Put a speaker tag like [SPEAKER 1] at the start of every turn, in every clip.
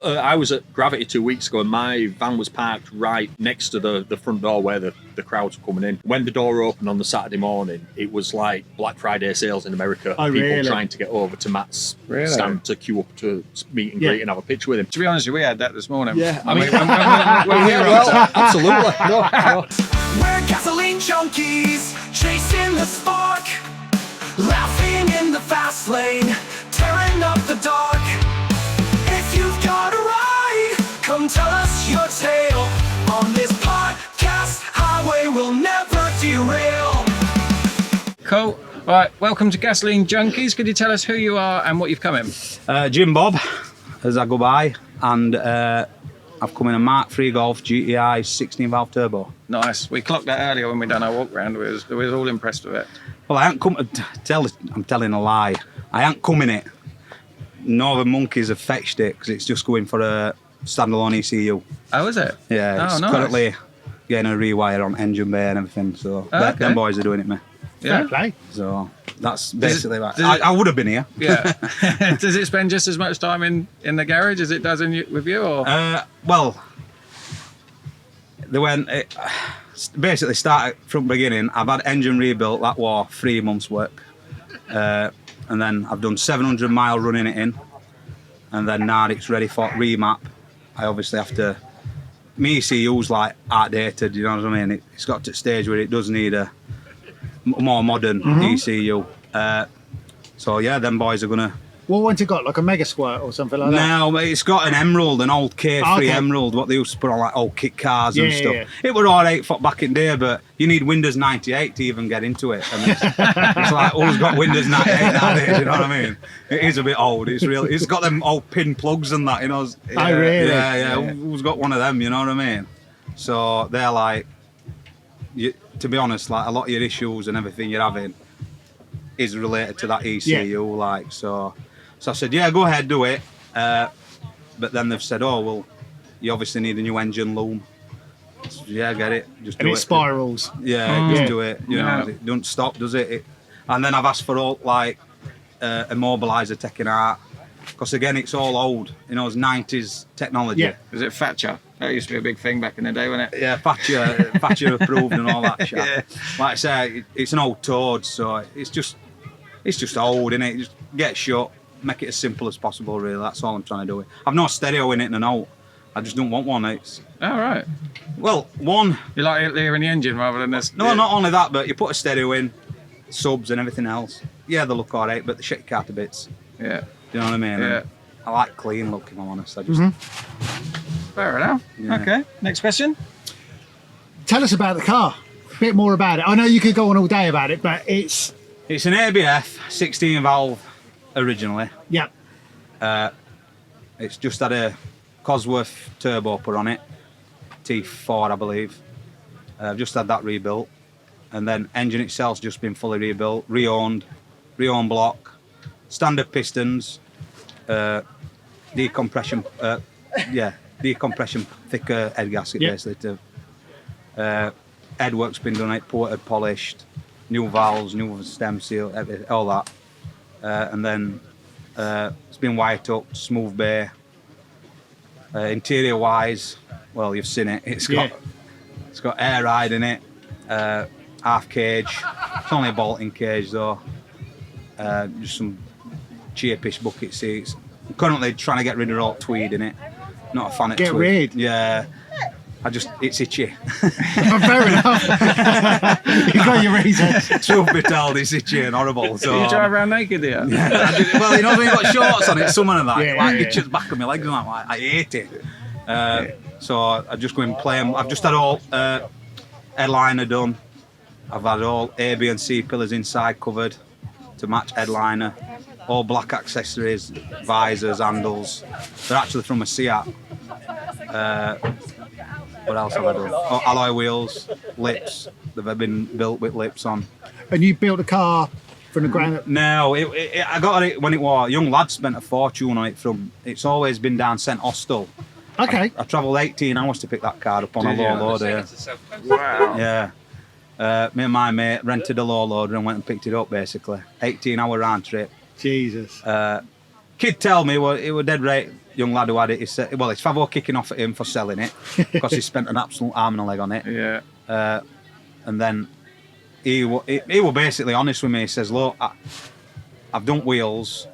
[SPEAKER 1] I was at Gravity 2 weeks ago and my van was parked right next to the front door where the crowds were coming in. When the door opened on the Saturday morning, it was like Black Friday sales in America.
[SPEAKER 2] Oh,
[SPEAKER 1] People
[SPEAKER 2] really?
[SPEAKER 1] trying to get over to Matt's stand to queue up to meet and greet and have a picture with him.
[SPEAKER 3] To be honest with you, we had that this morning.
[SPEAKER 1] Yeah, I mean, absolutely. No.
[SPEAKER 4] We're gasoline junkies, chasing the spark, laughing in the fast lane, tearing up the dark. If you've got a ride, come tell us your tale. On this podcast highway, we'll never derail.
[SPEAKER 3] Cool. Right, welcome to Gasoline Junkies. Could you tell us who you are and what you've come in?
[SPEAKER 5] Jim Bob, as I go by, and I've come in a Mark III Golf GTI 16 valve turbo.
[SPEAKER 3] Nice. We clocked that earlier when we done our walk round. We was all impressed with it.
[SPEAKER 5] Well, I ain't come I'm telling a lie. I ain't come in it. Northern Monkeys have fetched it because it's just going for a standalone ECU.
[SPEAKER 3] Oh, is it?
[SPEAKER 5] Yeah, it's
[SPEAKER 3] nice.
[SPEAKER 5] currently getting a rewire on engine bay and everything. So them boys are doing it, mate.
[SPEAKER 3] Yeah.
[SPEAKER 2] Fair play.
[SPEAKER 5] So that's basically right. I would have been here.
[SPEAKER 3] Yeah. Does it spend just as much time in the garage as it does with you? Or?
[SPEAKER 5] Well, it basically started from the beginning. I've had engine rebuilt. That was 3 months' work. And then I've done 700 mile running it in. And then now it's ready for remap. I obviously have to... My ECU's like outdated, you know what I mean? It's got to the stage where it does need a more modern ECU. So yeah, them boys are gonna...
[SPEAKER 2] What one's it got? Like a Mega Squirt or something like that?
[SPEAKER 5] No, it's got an Emerald, an old K3 Emerald, what they used to put on like old kit cars and stuff.
[SPEAKER 2] Yeah.
[SPEAKER 5] It was alright for back in the day, but you need Windows 98 to even get into it. And it's like, who's got Windows 98 nowadays, you know what I mean? It is a bit old. It's got them old pin plugs and that, you know.
[SPEAKER 2] Oh, really?
[SPEAKER 5] Yeah. Who's got one of them, you know what I mean? So they're like, to be honest, like a lot of your issues and everything you're having is related to that ECU, like, so I said, yeah, go ahead, do it. But then they've said, oh, well, you obviously need a new engine loom. So, yeah, get it. Just do it.
[SPEAKER 2] And it spirals.
[SPEAKER 5] Yeah, just do it. You know, it don't stop, does it? And then I've asked for all, like, immobiliser taken out. Because, again, it's all old. You know, it's 90s technology.
[SPEAKER 2] Yeah.
[SPEAKER 3] Was it Thatcher? That used to be a big thing back in the day, wasn't it?
[SPEAKER 5] Yeah, Thatcher approved and all that shit. Yeah. Like I say, it's an old Toad, so it's just old, innit? Just get shut. Make it as simple as possible, really. That's all I'm trying to do. I've no stereo in it and out. I just don't want one. It's
[SPEAKER 3] right.
[SPEAKER 5] Well, one.
[SPEAKER 3] You like it hearing the engine rather than this?
[SPEAKER 5] No, not only that, but you put a stereo in, subs and everything else. Yeah, they look alright, but they shake your car to bits.
[SPEAKER 3] Yeah.
[SPEAKER 5] Do you know what I mean?
[SPEAKER 3] Yeah.
[SPEAKER 5] And I like clean look, if I'm honest. I just.
[SPEAKER 3] Fair enough.
[SPEAKER 5] Yeah.
[SPEAKER 3] Okay. Next question.
[SPEAKER 2] Tell us about the car. A bit more about it. I know you could go on all day about it, but it's
[SPEAKER 5] an ABF 16 valve originally.
[SPEAKER 2] Yeah.
[SPEAKER 5] It's just had a Cosworth turbo put on it, T4 I believe. I've just had that rebuilt, and then engine itself's just been fully rebuilt, re-owned block, standard pistons, decompression thicker head gasket basically. Headwork's been done, ported, polished, new valves, new stem seal, all that, and then it's been wire tucked, smooth bay. Interior wise, well, you've seen it. It's got air ride in it, half cage. It's only a bolting cage though. Just some cheapish bucket seats. I'm currently trying to get rid of all tweed in it. Not a fan of tweed.
[SPEAKER 2] Get rid?
[SPEAKER 5] Yeah. It's itchy.
[SPEAKER 2] fair enough. You got your reasons.
[SPEAKER 5] Truth be told, it's itchy and horrible. So
[SPEAKER 3] You drive around naked here?
[SPEAKER 5] yeah, well, you know, when you've got shorts on it, summer and that,
[SPEAKER 2] Yeah,
[SPEAKER 5] like
[SPEAKER 2] yeah,
[SPEAKER 5] itches back of my legs and that, like, I hate it. So I just go and play them. I've just had all headliner done. I've had all A, B and C pillars inside covered to match headliner. All black accessories, visors, handles. They're actually from a Seat. What else have I done? Oh, alloy wheels, lips. They've been built with lips on.
[SPEAKER 2] And you built a car from the ground up?
[SPEAKER 5] No, I got it when it was a young lad spent a fortune on it it's always been down St Austell.
[SPEAKER 2] Okay.
[SPEAKER 5] I travelled 18 hours to pick that car up on a low loader.
[SPEAKER 3] Wow.
[SPEAKER 5] Yeah. Me and my mate rented a low loader and went and picked it up basically. 18-hour round trip.
[SPEAKER 2] Jesus.
[SPEAKER 5] Kid tell me it was dead right young lad who had it, he said, well, it's Favo kicking off at him for selling it because he spent an absolute arm and a leg on it.
[SPEAKER 3] Yeah.
[SPEAKER 5] And then he were basically honest with me. He says, look, I've done wheels,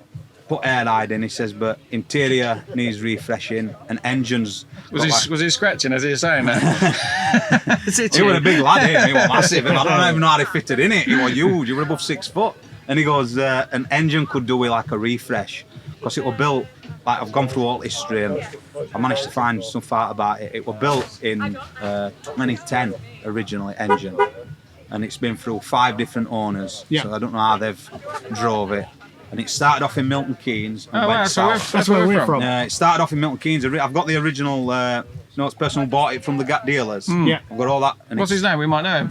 [SPEAKER 5] put air hide in, he says, but interior needs refreshing and engines...
[SPEAKER 3] Was he scratching as he was saying that?
[SPEAKER 5] He was a big lad, he was massive. I don't even know how he fitted in it. He was huge, he was above 6 foot. And he goes, an engine could do with like a refresh because it was built, like I've gone through all history and I managed to find some fact about it. It was built in 2010 originally, engine. And it's been through 5 different owners.
[SPEAKER 2] Yeah.
[SPEAKER 5] So I don't know how they've drove it. And it started off in Milton Keynes and went south.
[SPEAKER 2] That's where we're from.
[SPEAKER 5] It started off in Milton Keynes. I've got the original, it's person who bought it from the Gat dealers.
[SPEAKER 2] Yeah.
[SPEAKER 5] I've got all that. And
[SPEAKER 3] What's his name? We might know him.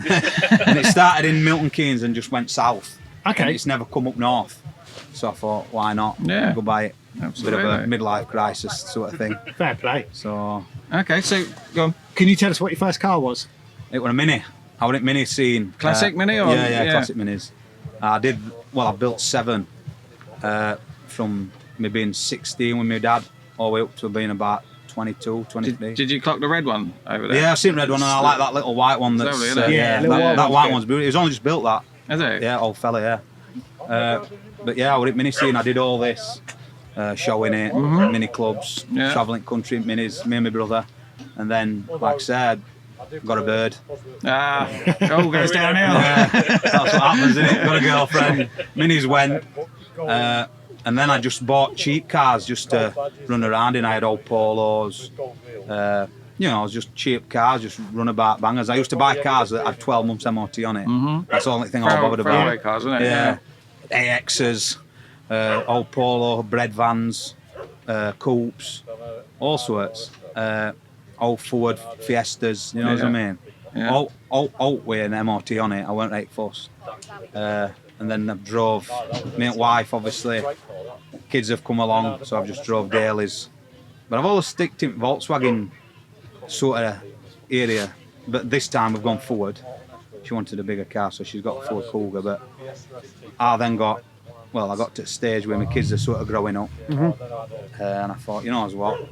[SPEAKER 5] and it started in Milton Keynes and just went south.
[SPEAKER 2] Okay.
[SPEAKER 5] And it's never come up north. So I thought, why not?
[SPEAKER 3] Yeah.
[SPEAKER 5] Go buy it.
[SPEAKER 3] Absolutely.
[SPEAKER 5] Bit of a midlife crisis sort of thing.
[SPEAKER 2] Fair play.
[SPEAKER 5] So
[SPEAKER 3] Okay, so go on.
[SPEAKER 2] Can you tell us what your first car was?
[SPEAKER 5] it was a Mini. I was at Mini scene.
[SPEAKER 3] Classic Mini or?
[SPEAKER 5] Yeah, classic Minis. I built 7 from me being 16 with my dad all the way up to being about 22, 23.
[SPEAKER 3] Did you clock the red one over there?
[SPEAKER 5] Yeah, I've seen red one and I like that little white one. That's
[SPEAKER 3] lovely, isn't it?
[SPEAKER 2] Yeah, little white
[SPEAKER 5] that
[SPEAKER 2] one's
[SPEAKER 5] white
[SPEAKER 2] good.
[SPEAKER 5] one's beautiful. He's only just built that.
[SPEAKER 3] Is it?
[SPEAKER 5] Yeah, old fella, yeah. But yeah, I was at Mini scene. I did all this, showing it, mini clubs,
[SPEAKER 3] Yeah.
[SPEAKER 5] travelling country minis, me and my brother. And then, like I said, got a bird.
[SPEAKER 3] All goes downhill.
[SPEAKER 5] That's what happens, isn't it? Got a girlfriend. Minis went. And then I just bought cheap cars just to run around in. I had old Polos. Just cheap cars, just run about bangers. I used to buy cars that had 12 months MOT on it. That's the only thing I was bothered about.
[SPEAKER 3] Throwaway cars, isn't it?
[SPEAKER 5] Yeah. AXs, old Polo, bread vans, coupes, all sorts. Old Ford Fiestas, you know what I mean?
[SPEAKER 3] Yeah.
[SPEAKER 5] All with an MOT on it, I weren't right fussed. And then I drove, me and wife obviously, kids have come along, so I've just drove dailies. But I've always sticked in Volkswagen sort of area, but this time we've gone forward. She wanted a bigger car, so she's got a Ford Cougar, but I got to a stage where my kids are sort of growing up, and I thought, as what,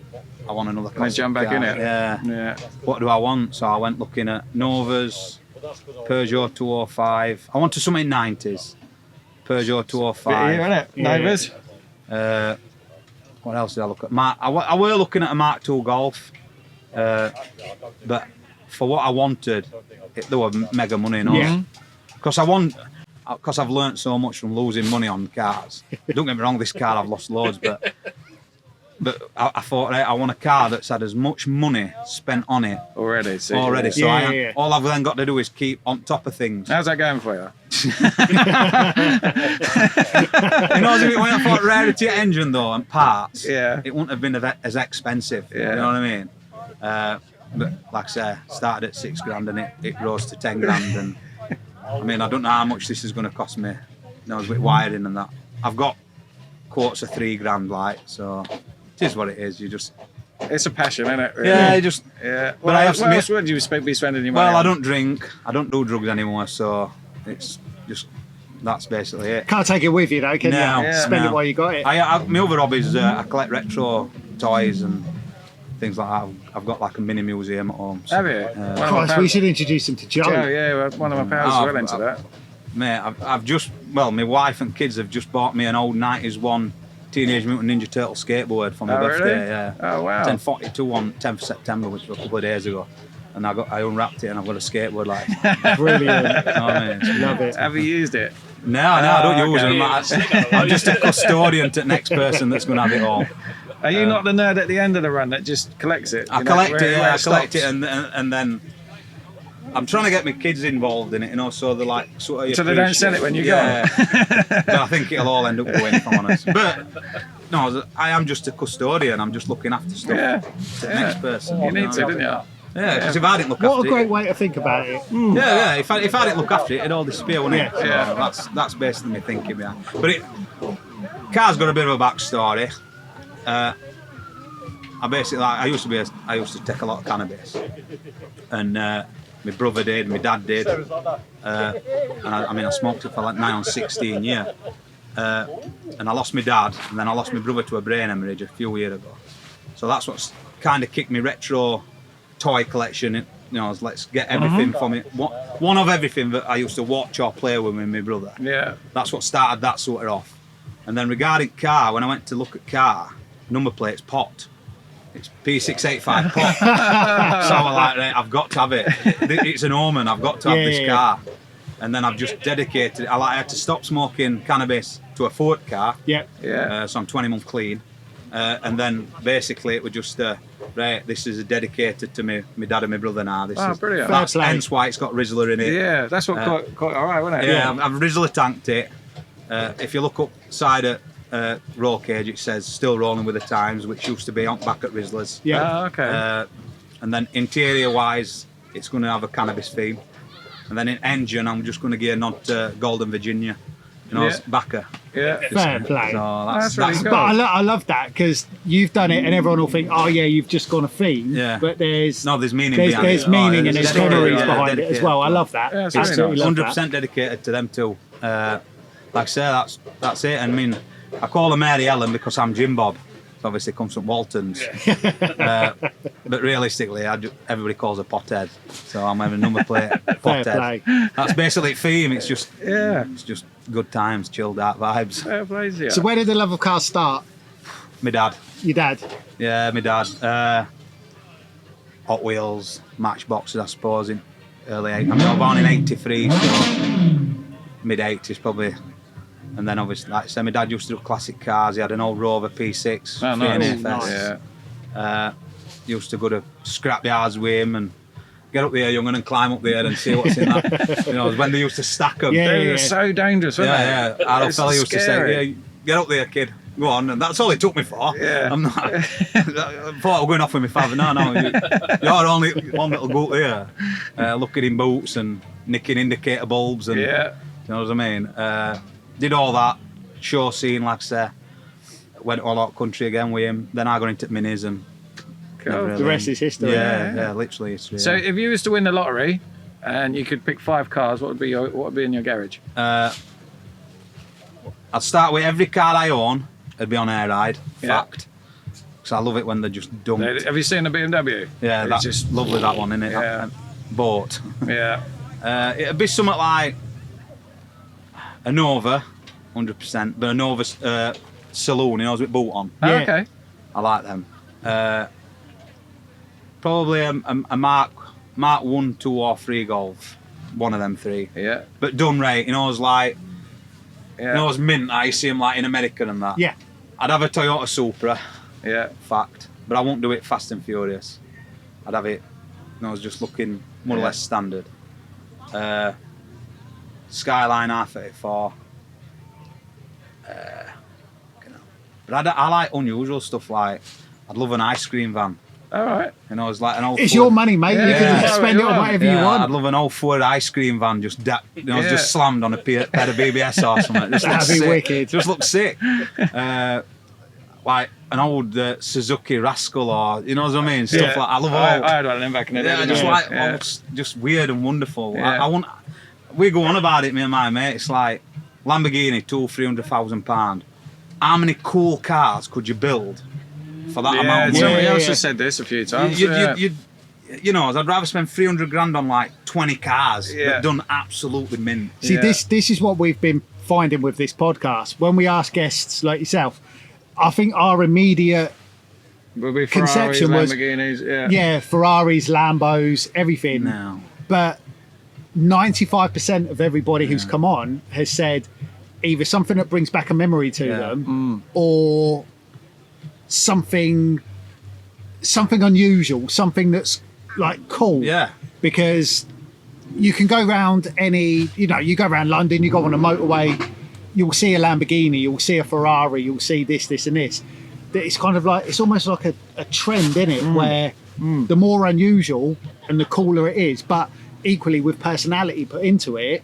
[SPEAKER 5] I want another classic
[SPEAKER 3] jump back
[SPEAKER 5] car.
[SPEAKER 3] in it.
[SPEAKER 5] Yeah. What do I want? So I went looking at Novas, Peugeot 205. I wanted something 90s. Peugeot 205.
[SPEAKER 3] Here, innit?
[SPEAKER 2] Yeah.
[SPEAKER 3] Neighbours.
[SPEAKER 5] What else did I look at? I were looking at a Mark II Golf, but for what I wanted, there were mega money in
[SPEAKER 2] Yeah.
[SPEAKER 5] it. Because I've learnt so much from losing money on cars. Don't get me wrong, this car I've lost loads, but I thought, right, I want a car that's had as much money spent on it
[SPEAKER 3] Already. So
[SPEAKER 5] So
[SPEAKER 2] Yeah.
[SPEAKER 5] all I've then got to do is keep on top of things.
[SPEAKER 3] How's that going for you?
[SPEAKER 5] When I thought rarity engine though and parts,
[SPEAKER 3] Yeah.
[SPEAKER 5] it wouldn't have been as expensive.
[SPEAKER 3] Yeah.
[SPEAKER 5] You know what I mean? But like I say, started at $6,000 and it rose to $10,000. And I mean, I don't know how much this is going to cost me. With wiring and that. I've got quotes of $3,000, so it is what it is.
[SPEAKER 3] It's a passion, isn't it? Really?
[SPEAKER 5] Yeah,
[SPEAKER 3] Yeah.
[SPEAKER 5] But I have to
[SPEAKER 3] what else
[SPEAKER 5] admit-
[SPEAKER 3] would you be spending your money
[SPEAKER 5] Well,
[SPEAKER 3] on?
[SPEAKER 5] I don't drink. I don't do drugs anymore, so it's just that's basically it.
[SPEAKER 2] Can't take it with you though, can
[SPEAKER 5] No,
[SPEAKER 2] you?
[SPEAKER 3] yeah.
[SPEAKER 2] Spend it
[SPEAKER 5] no.
[SPEAKER 2] while you got it.
[SPEAKER 5] My other hobby is I collect retro toys and things like that. I've got like a mini museum at home. So,
[SPEAKER 3] Have you? One of my
[SPEAKER 2] Christ, we
[SPEAKER 3] pals-
[SPEAKER 2] should introduce him to Joe.
[SPEAKER 3] Joe, yeah, well, one of my pals is well into that.
[SPEAKER 5] Mate, my wife and kids have just bought me an old 90s one Teenage Mutant Ninja Turtle skateboard for my birthday.
[SPEAKER 3] Really?
[SPEAKER 5] Yeah.
[SPEAKER 3] Oh, wow.
[SPEAKER 5] 1042 on 10th of September, which was a couple of days ago. And I unwrapped it and I've got a skateboard like that.
[SPEAKER 2] Brilliant.
[SPEAKER 5] You know what I mean?
[SPEAKER 2] Love it.
[SPEAKER 3] Have you used it?
[SPEAKER 5] No, I don't use
[SPEAKER 3] okay.
[SPEAKER 5] them. I'm just a custodian to the next person that's going to have it all.
[SPEAKER 3] Are you not the nerd at the end of the run that just collects it?
[SPEAKER 5] I
[SPEAKER 3] You know,
[SPEAKER 5] collect
[SPEAKER 3] where-
[SPEAKER 5] it,
[SPEAKER 3] where
[SPEAKER 5] I collect
[SPEAKER 3] stops?
[SPEAKER 5] it, and then I'm trying to get my kids involved in it, so they're like sort of.
[SPEAKER 3] So they don't sell it when you go?
[SPEAKER 5] Yeah. But I think it'll all end up going, if I'm honest. But no, I am just a custodian. I'm just looking after stuff
[SPEAKER 3] Yeah.
[SPEAKER 5] to the next person.
[SPEAKER 3] You need to, don't you?
[SPEAKER 5] Yeah, because if I didn't look
[SPEAKER 2] What
[SPEAKER 5] after
[SPEAKER 2] a great
[SPEAKER 5] it,
[SPEAKER 2] way to think about it.
[SPEAKER 5] yeah, if I didn't look after it, it'd all disappear, wouldn't it?
[SPEAKER 2] Yeah.
[SPEAKER 5] So that's basically my thinking behind. But car's got a bit of a backstory. I used to take a lot of cannabis, and my brother did, my dad did, and I smoked it for like 9 or 16 years. And I lost my dad, and then I lost my brother to a brain hemorrhage a few years ago. So that's what's kind of kicked me retro toy collection. You know, let's get everything from it. One of everything that I used to watch or play with my brother.
[SPEAKER 3] Yeah.
[SPEAKER 5] That's what started that sort of off. And then regarding car, when I went to look at car, number plate's pot. It's P685 pot. So I'm like, right, I've got to have it. It's an omen. I've got to have this car. And then I've just dedicated. I had to stop smoking cannabis to afford car.
[SPEAKER 2] Yeah.
[SPEAKER 5] So I'm 20 months clean. And then basically it was just right. This is dedicated to me dad and my brother now. This is
[SPEAKER 3] brilliant.
[SPEAKER 5] That's hence why it's got Rizzler in it.
[SPEAKER 3] Yeah, that's what got all right, wasn't it?
[SPEAKER 5] Yeah, I've Rizzler tanked it. If you look upside at roll cage, it says still rolling with the times, which used to be on back at Rizzler's.
[SPEAKER 2] Yeah.
[SPEAKER 3] Okay.
[SPEAKER 5] And then interior wise, it's going to have a cannabis theme. And then in engine, I'm just going to get a nod to Golden Virginia. You know, it's backer.
[SPEAKER 3] Yeah.
[SPEAKER 2] Fair play.
[SPEAKER 5] So
[SPEAKER 3] That's really cool.
[SPEAKER 2] But I love that because you've done it and everyone will think, oh yeah, you've just gone a theme.
[SPEAKER 5] Yeah.
[SPEAKER 2] But there's
[SPEAKER 5] meaning behind
[SPEAKER 2] there's
[SPEAKER 5] it.
[SPEAKER 2] meaning and there's
[SPEAKER 5] dedicated,
[SPEAKER 2] memories behind it as well. I love that.
[SPEAKER 3] Yeah, it's really
[SPEAKER 2] Absolutely
[SPEAKER 3] nice.
[SPEAKER 2] love that.
[SPEAKER 5] 100% dedicated to them too. Like I say, that's it. I mean, I call her Mary Ellen because I'm Jim Bob. So obviously it comes from Walton's. But realistically, everybody calls her Pothead. So I'm having a number plate
[SPEAKER 2] Fair
[SPEAKER 5] Pothead.
[SPEAKER 2] play.
[SPEAKER 5] That's basically theme. It's just
[SPEAKER 3] Yeah.
[SPEAKER 5] it's just good times, chilled out vibes.
[SPEAKER 3] Fair play to you.
[SPEAKER 2] So where did the love of cars start?
[SPEAKER 5] My dad.
[SPEAKER 2] Your dad?
[SPEAKER 5] Yeah, my dad. Hot Wheels, Matchboxes, I suppose, in early 80s. I mean, I was born in 83, so mid-80s probably. And then obviously, like I said, my dad used to do classic cars. He had an old Rover P6,
[SPEAKER 3] Oh, nice.
[SPEAKER 5] V&A
[SPEAKER 2] Nice.
[SPEAKER 5] FS.
[SPEAKER 3] Yeah.
[SPEAKER 5] Used to go to scrap yards with him and get up there, young'un, and climb up there and see what's in that. You know, when they used to stack them.
[SPEAKER 2] Yeah.
[SPEAKER 3] They were so dangerous, weren't they?
[SPEAKER 5] Yeah. Our old
[SPEAKER 3] It's
[SPEAKER 5] fella used to
[SPEAKER 3] scary.
[SPEAKER 5] say, yeah, get up there, kid. Go on. And that's all it took me for.
[SPEAKER 3] Yeah.
[SPEAKER 5] I'm not. I thought I was going off with my father. No, you're only one that'll go up there, looking in boots and nicking indicator bulbs and
[SPEAKER 3] Yeah.
[SPEAKER 5] you know what I mean. Did all that show scene, like I say. Went all out country again with him. Then I got into minis and
[SPEAKER 3] Cool.
[SPEAKER 5] never
[SPEAKER 2] The
[SPEAKER 5] really-
[SPEAKER 2] rest is history.
[SPEAKER 5] Yeah, literally history.
[SPEAKER 3] So
[SPEAKER 5] yeah.
[SPEAKER 3] if you was to win the lottery and you could pick 5 cars, what would be in your garage?
[SPEAKER 5] I'd start with every car I own. It'd be on air ride.
[SPEAKER 3] Yeah.
[SPEAKER 5] Fact. Because I love it when they're just dumped.
[SPEAKER 3] Have you seen the BMW?
[SPEAKER 5] Yeah,
[SPEAKER 3] It's
[SPEAKER 5] that's
[SPEAKER 3] just
[SPEAKER 5] just lovely, that one, isn't it?
[SPEAKER 3] Yeah.
[SPEAKER 5] Boat.
[SPEAKER 3] Yeah.
[SPEAKER 5] It'd be something like a Nova, 100%, but a Nova saloon, you know, with boot on.
[SPEAKER 3] Oh,
[SPEAKER 2] Yeah.
[SPEAKER 3] okay.
[SPEAKER 5] I like them. Probably a Mark 1, 2 or 3 Golf. One of them 3.
[SPEAKER 3] Yeah.
[SPEAKER 5] But done right, you know, it's like,
[SPEAKER 3] Yeah.
[SPEAKER 5] you know, it's mint, I see them like in America and that.
[SPEAKER 2] Yeah.
[SPEAKER 5] I'd have a Toyota Supra.
[SPEAKER 3] Yeah.
[SPEAKER 5] Fact, but I won't do it Fast and Furious. I'd have it, you know, just looking more or less standard. Skyline R34. But I like unusual stuff. Like I'd love an ice cream van.
[SPEAKER 3] All right.
[SPEAKER 5] You know, it's like an old.
[SPEAKER 2] It's
[SPEAKER 5] Ford-
[SPEAKER 2] your money, mate. You
[SPEAKER 3] Yeah.
[SPEAKER 2] can spend it on whatever you
[SPEAKER 5] I'd
[SPEAKER 2] want.
[SPEAKER 5] love an old Ford ice cream van, just you know,
[SPEAKER 3] Yeah.
[SPEAKER 5] just slammed on a pair of BBS or something. Just
[SPEAKER 2] That'd
[SPEAKER 5] looks
[SPEAKER 2] be
[SPEAKER 5] sick.
[SPEAKER 2] wicked.
[SPEAKER 5] Just looks sick. Like an old Suzuki Rascal, or you know what I mean, stuff like. I love all.
[SPEAKER 3] I had one of them back in the day.
[SPEAKER 5] Yeah, I
[SPEAKER 3] didn't
[SPEAKER 5] just
[SPEAKER 3] I?
[SPEAKER 5] like
[SPEAKER 3] Yeah.
[SPEAKER 5] just weird and wonderful.
[SPEAKER 3] Yeah.
[SPEAKER 5] I want. We go on about it, me and my mate. It's like Lamborghini, £200,000-300,000. How many cool cars could you build for that
[SPEAKER 3] Yeah,
[SPEAKER 5] amount of money?
[SPEAKER 3] somebody else
[SPEAKER 2] yeah.
[SPEAKER 3] has said this a few times.
[SPEAKER 5] You know, I'd rather spend 300 grand on like 20 cars
[SPEAKER 3] Yeah.
[SPEAKER 5] that done absolutely mint.
[SPEAKER 2] See,
[SPEAKER 3] Yeah.
[SPEAKER 2] this is what we've been finding with this podcast. When we ask guests like yourself, I think our immediate
[SPEAKER 3] Will be Ferraris,
[SPEAKER 2] conception was-
[SPEAKER 3] Lamborghinis.
[SPEAKER 2] yeah, Ferraris, Lambos, everything.
[SPEAKER 5] No.
[SPEAKER 2] But 95% of everybody who's come on has said either something that brings back a memory to
[SPEAKER 5] Yeah.
[SPEAKER 2] them or something unusual, something that's like cool.
[SPEAKER 5] Yeah.
[SPEAKER 2] Because you can go around you go around London, you go on a motorway, you'll see a Lamborghini, you'll see a Ferrari, you'll see this and this. That it's kind of like, it's almost like a trend, isn't it? Where the more unusual and the cooler it is, but equally with personality put into it.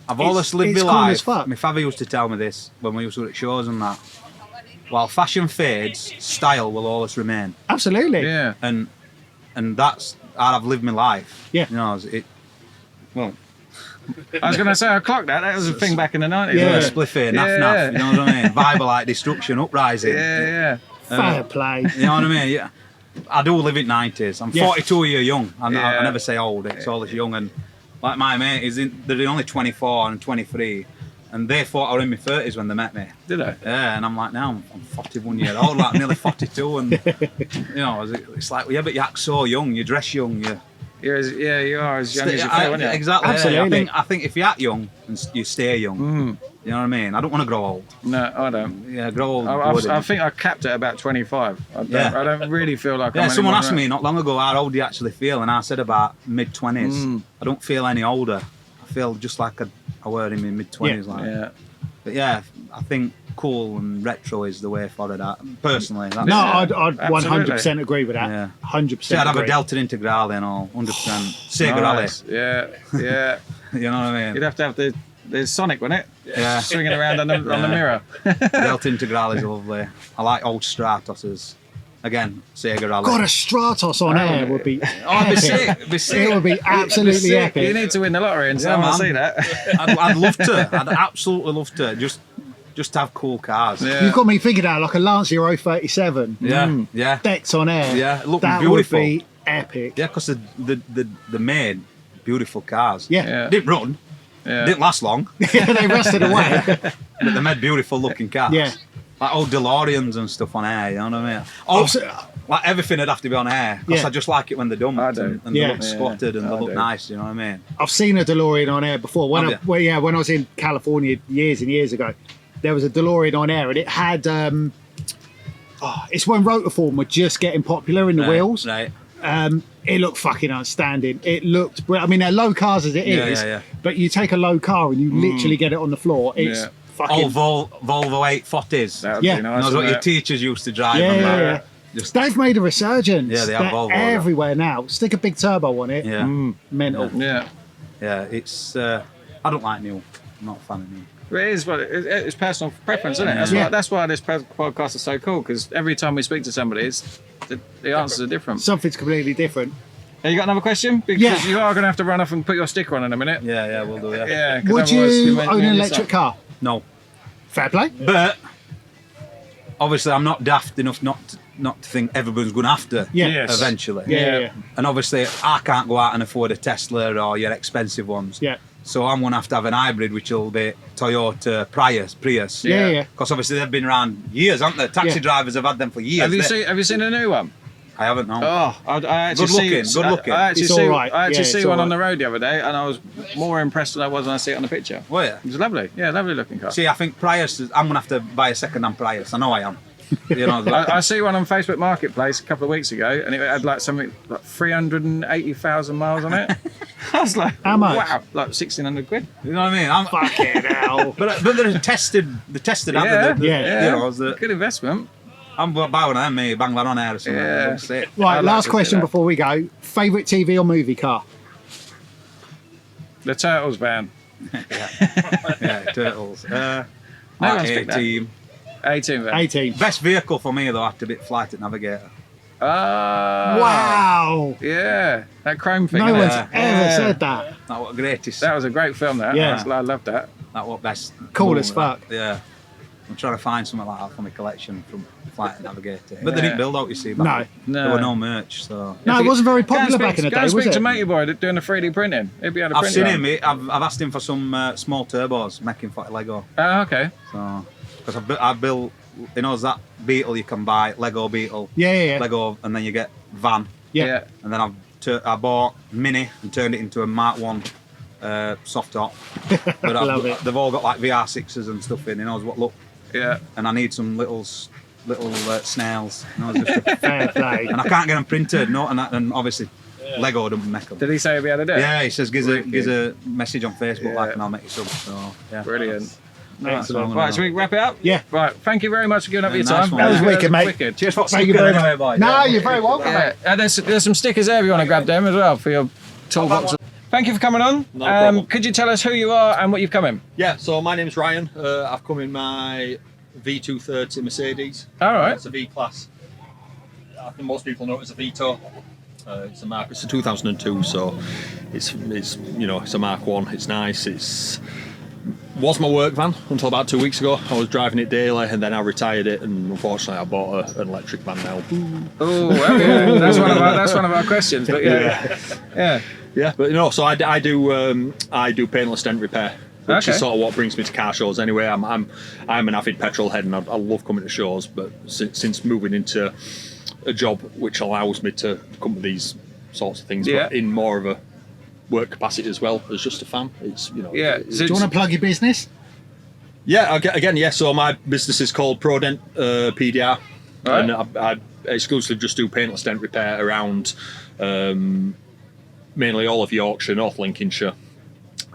[SPEAKER 5] I've always lived my
[SPEAKER 2] it's cool as
[SPEAKER 5] life.
[SPEAKER 2] fuck.
[SPEAKER 5] My father used to tell me this when we used to go at shows and that. While fashion fades, style will always remain.
[SPEAKER 2] Absolutely.
[SPEAKER 3] Yeah.
[SPEAKER 5] And that's how I've lived my life.
[SPEAKER 2] Yeah.
[SPEAKER 5] You know, well,
[SPEAKER 3] I was going to say, I clocked that. That was a thing back in the 90s.
[SPEAKER 2] Yeah.
[SPEAKER 3] wasn't it?
[SPEAKER 5] spliffy, naff
[SPEAKER 3] Yeah.
[SPEAKER 5] naff, you know what I mean? Vibe like destruction, uprising.
[SPEAKER 3] Yeah, yeah.
[SPEAKER 2] Fair play.
[SPEAKER 5] You know what I mean? Yeah. I do live in 90s. I'm
[SPEAKER 2] Yeah.
[SPEAKER 5] 42 year young. I
[SPEAKER 3] Yeah.
[SPEAKER 5] never say old. It's always young. And like my mate, they're only 24 and 23. And they thought I was in my 30s when they met me.
[SPEAKER 3] Did I?
[SPEAKER 5] Yeah, and I'm like, now I'm 41 years old, like nearly 42. And, you know, it's like, yeah, but you act so young, you dress young, you...
[SPEAKER 3] You are as young as you feel, aren't you?
[SPEAKER 5] Exactly.
[SPEAKER 2] Absolutely.
[SPEAKER 5] Yeah. I think if you act young, and you stay young. You know what I mean? I don't want to grow old.
[SPEAKER 3] No, I don't.
[SPEAKER 5] Yeah, grow old.
[SPEAKER 3] I think I capped at about 25. I don't really feel like I'm
[SPEAKER 5] someone
[SPEAKER 3] any
[SPEAKER 5] asked
[SPEAKER 3] more
[SPEAKER 5] me not long ago, how old do you actually feel? And I said about mid-20s. I don't feel any older. I feel just like I were in my mid-20s.
[SPEAKER 2] Yeah.
[SPEAKER 5] Like.
[SPEAKER 3] Yeah.
[SPEAKER 5] But yeah, I think cool and retro is the way for it. Personally. That's,
[SPEAKER 2] No, I'd
[SPEAKER 3] absolutely.
[SPEAKER 2] 100% agree with that.
[SPEAKER 5] Yeah.
[SPEAKER 2] 100%.
[SPEAKER 5] See, I'd have a
[SPEAKER 2] agree.
[SPEAKER 5] Delta Integrale and all, 100%. Sega Rally.
[SPEAKER 3] Nice. Yeah.
[SPEAKER 5] You know what I mean?
[SPEAKER 3] You'd have to have the Sonic, wouldn't it?
[SPEAKER 5] Yeah.
[SPEAKER 3] Swinging around on the mirror.
[SPEAKER 5] Delta Integrale is lovely. I like old Stratoses. Again, Sega Rally.
[SPEAKER 2] God, a Stratos on air would be
[SPEAKER 5] Oh, it'd be
[SPEAKER 2] epic.
[SPEAKER 5] sick. It'd be sick.
[SPEAKER 2] It would be absolutely
[SPEAKER 3] Sick.
[SPEAKER 2] epic.
[SPEAKER 3] You need to win the lottery and so I want to see that.
[SPEAKER 5] I'd love to. I'd absolutely love to. Just have cool cars.
[SPEAKER 3] Yeah.
[SPEAKER 2] You've got me thinking now, like a Lancia 037.
[SPEAKER 5] Yeah.
[SPEAKER 2] Decks on air.
[SPEAKER 5] Yeah, it looked
[SPEAKER 2] that
[SPEAKER 5] beautiful.
[SPEAKER 2] would be epic.
[SPEAKER 5] Yeah, because they made beautiful cars.
[SPEAKER 2] Yeah.
[SPEAKER 3] Yeah.
[SPEAKER 5] Didn't run.
[SPEAKER 3] Yeah.
[SPEAKER 5] Didn't last long.
[SPEAKER 2] They rusted away.
[SPEAKER 5] But they made beautiful looking cars.
[SPEAKER 2] Yeah.
[SPEAKER 5] Like old DeLoreans and stuff on air, you know what I mean? Oh, like everything would have to be on air. Because
[SPEAKER 2] Yeah.
[SPEAKER 5] I just like it when they're done.
[SPEAKER 3] I do.
[SPEAKER 5] And
[SPEAKER 2] Yeah.
[SPEAKER 5] they look squatted and
[SPEAKER 3] I
[SPEAKER 5] they look
[SPEAKER 3] do.
[SPEAKER 5] nice, you know what I mean?
[SPEAKER 2] I've seen a DeLorean on air before. When
[SPEAKER 5] Have
[SPEAKER 2] I was in California years and years ago, there was a DeLorean on air and it had it's when rotorform were just getting popular in the wheels.
[SPEAKER 5] Right.
[SPEAKER 2] It looked fucking outstanding. It looked I mean, they're low cars as it is,
[SPEAKER 5] Yeah.
[SPEAKER 2] but you take a low car and you literally get it on the floor. It's
[SPEAKER 3] Yeah.
[SPEAKER 2] fucking
[SPEAKER 5] Old Volvo 840s.
[SPEAKER 3] That would
[SPEAKER 2] Yeah.
[SPEAKER 3] be nice.
[SPEAKER 5] Knows what
[SPEAKER 3] wouldn't
[SPEAKER 5] your
[SPEAKER 3] it?
[SPEAKER 5] teachers used to drive.
[SPEAKER 2] Yeah,
[SPEAKER 5] and
[SPEAKER 2] yeah,
[SPEAKER 5] that.
[SPEAKER 2] yeah.
[SPEAKER 5] Just,
[SPEAKER 2] They've made a resurgence.
[SPEAKER 5] Yeah, they have
[SPEAKER 2] They're
[SPEAKER 5] Volvo, yeah.
[SPEAKER 2] everywhere now. Stick a big turbo on it.
[SPEAKER 5] yeah.
[SPEAKER 2] Mental.
[SPEAKER 3] Yeah.
[SPEAKER 5] Yeah, it's. I don't like new. I'm not a fan of new.
[SPEAKER 3] It is, but it's personal preference, isn't it?
[SPEAKER 2] Yeah.
[SPEAKER 3] That's why this podcast is so cool, because every time we speak to somebody, the answers are different.
[SPEAKER 2] Something's completely different.
[SPEAKER 3] Have you got another question? Because
[SPEAKER 2] Yeah.
[SPEAKER 3] you are going to have to run off and put your sticker on in a minute.
[SPEAKER 5] Yeah, we'll do. Yeah.
[SPEAKER 3] Yeah. 'cause
[SPEAKER 2] Would
[SPEAKER 3] otherwise
[SPEAKER 2] you
[SPEAKER 3] might
[SPEAKER 2] own
[SPEAKER 3] need
[SPEAKER 2] an
[SPEAKER 3] to
[SPEAKER 2] electric
[SPEAKER 3] stop.
[SPEAKER 2] car?
[SPEAKER 5] No,
[SPEAKER 2] Fair play.
[SPEAKER 5] but obviously I'm not daft enough not to think everyone's going to have to.
[SPEAKER 2] Yeah.
[SPEAKER 3] Yes.
[SPEAKER 5] Eventually.
[SPEAKER 2] Yeah.
[SPEAKER 5] And obviously I can't go out and afford a Tesla or your expensive ones.
[SPEAKER 2] Yeah.
[SPEAKER 5] So I'm going to have an hybrid, which will be Toyota Prius.
[SPEAKER 2] Yeah.
[SPEAKER 5] Because obviously they've been around years, haven't they? Taxi
[SPEAKER 2] Yeah.
[SPEAKER 5] drivers have had them for years.
[SPEAKER 3] Have you seen a new one?
[SPEAKER 5] I haven't, no.
[SPEAKER 3] Oh, I actually
[SPEAKER 5] Good looking.
[SPEAKER 3] I actually
[SPEAKER 2] It's
[SPEAKER 3] see,
[SPEAKER 2] all right.
[SPEAKER 3] I actually
[SPEAKER 2] Yeah,
[SPEAKER 3] see
[SPEAKER 2] it's
[SPEAKER 3] one
[SPEAKER 2] all
[SPEAKER 3] on the
[SPEAKER 2] right.
[SPEAKER 3] road the other day, and I was more impressed than I was when I see it on the picture.
[SPEAKER 5] Oh, yeah.
[SPEAKER 3] It was lovely. Yeah, lovely looking car.
[SPEAKER 5] See, I think Prius, I'm going to have to buy a second-hand Prius. I know I am. You know,
[SPEAKER 3] I see one on Facebook Marketplace a couple of weeks ago, and it had like something like 380,000 miles on it. I was like,
[SPEAKER 2] How much?
[SPEAKER 3] wow, like 1,600 quid.
[SPEAKER 5] you know what I mean? I'm,
[SPEAKER 2] Fucking hell.
[SPEAKER 5] but they're tested, aren't
[SPEAKER 3] Yeah,
[SPEAKER 5] they?
[SPEAKER 2] yeah.
[SPEAKER 5] You know,
[SPEAKER 3] Good investment.
[SPEAKER 5] I'm buying one of them, maybe Bangla on air or something.
[SPEAKER 3] Yeah.
[SPEAKER 5] Looks sick.
[SPEAKER 3] I'd
[SPEAKER 2] Right,
[SPEAKER 3] like
[SPEAKER 2] last
[SPEAKER 3] to see
[SPEAKER 2] question
[SPEAKER 3] that.
[SPEAKER 2] before we go. Favourite TV or movie car?
[SPEAKER 3] The Turtles van.
[SPEAKER 5] Yeah, Turtles.
[SPEAKER 3] No one's picked that.
[SPEAKER 5] A-Team.
[SPEAKER 3] 18 van.
[SPEAKER 2] 18.
[SPEAKER 5] Best vehicle for me, though, had to be Flight Navigator.
[SPEAKER 3] Ah.
[SPEAKER 2] Wow.
[SPEAKER 3] Yeah, that chrome thing.
[SPEAKER 2] No
[SPEAKER 3] innit?
[SPEAKER 2] one's
[SPEAKER 5] Yeah.
[SPEAKER 2] ever said that.
[SPEAKER 5] That was the greatest.
[SPEAKER 3] That was a great film, that.
[SPEAKER 2] Yeah.
[SPEAKER 3] I loved that.
[SPEAKER 5] That was best.
[SPEAKER 2] Cool as
[SPEAKER 5] moment,
[SPEAKER 2] fuck.
[SPEAKER 5] that. Yeah. I'm trying to find something like that for my collection from Flight Navigator. But they
[SPEAKER 3] Yeah.
[SPEAKER 5] didn't build out, you see.
[SPEAKER 2] No.
[SPEAKER 5] Back then.
[SPEAKER 3] No.
[SPEAKER 5] There were no merch, so.
[SPEAKER 2] No, it wasn't very popular back in the
[SPEAKER 3] Go
[SPEAKER 2] day,
[SPEAKER 3] and
[SPEAKER 2] was
[SPEAKER 3] speak to
[SPEAKER 2] it?
[SPEAKER 3] Matey Boy doing the 3D printing. He'd be able to
[SPEAKER 5] I've
[SPEAKER 3] print
[SPEAKER 5] seen
[SPEAKER 3] it.
[SPEAKER 5] him. I've asked him for some small turbos, making for Lego.
[SPEAKER 3] Oh, okay.
[SPEAKER 5] So, because I built, you know, that Beetle you can buy, Lego Beetle,
[SPEAKER 2] Yeah.
[SPEAKER 5] Lego, and then you get van,
[SPEAKER 2] Yeah.
[SPEAKER 5] and then I bought Mini and turned it into a Mark 1 soft top. But
[SPEAKER 2] Love it.
[SPEAKER 5] they've all got like VR6s and stuff in, you know, what look,
[SPEAKER 3] Yeah.
[SPEAKER 5] and I need some little snails, you know, just to,
[SPEAKER 2] Fair play.
[SPEAKER 5] and I can't get them printed, no, and obviously Lego don't make them.
[SPEAKER 3] Did he say he'd be able to do it?
[SPEAKER 5] Yeah, he says gives
[SPEAKER 3] Wicked.
[SPEAKER 5] a message on Facebook
[SPEAKER 3] Yeah.
[SPEAKER 5] like, and I'll make you some. So yeah,
[SPEAKER 3] Brilliant.
[SPEAKER 2] Excellent.
[SPEAKER 3] Right, should we wrap it up?
[SPEAKER 2] Yeah.
[SPEAKER 3] Right, thank you very much for giving up
[SPEAKER 5] Yeah,
[SPEAKER 3] your
[SPEAKER 5] nice
[SPEAKER 3] time.
[SPEAKER 5] one. That was
[SPEAKER 2] wicked, mate.
[SPEAKER 3] Wicked.
[SPEAKER 5] Cheers for
[SPEAKER 2] Thank you very much.
[SPEAKER 5] boys.
[SPEAKER 2] No, you're very welcome, mate.
[SPEAKER 3] Yeah. There's some stickers there if you want to grab them as well for your toolbox. Thank you for coming on.
[SPEAKER 1] Not a problem.
[SPEAKER 3] Could you tell us who you are and what you've come in?
[SPEAKER 1] Yeah, so my name's Ryan. I've come in my V230 Mercedes.
[SPEAKER 3] All right.
[SPEAKER 1] It's a V-Class. I think most people know it as a Vito. It's a Mark. It's a 2002, so it's a Mark 1. It's nice. It's was my work van until about 2 weeks ago. I was driving it daily, and then I retired it, and unfortunately I bought an electric van now.
[SPEAKER 3] Oh, yeah. That's one of our questions. But yeah.
[SPEAKER 1] But so I do paintless dent repair, which is sort of what brings me to car shows anyway. I'm an avid petrol head, and I love coming to shows, but since moving into a job which allows me to come to these sorts of things, but in more of a work capacity as well as just a fan. It's
[SPEAKER 2] do you want to plug your business?
[SPEAKER 1] Yeah, again. So my business is called ProDent PDR,
[SPEAKER 3] right.
[SPEAKER 1] and I exclusively just do paintless dent repair around mainly all of Yorkshire, North Lincolnshire,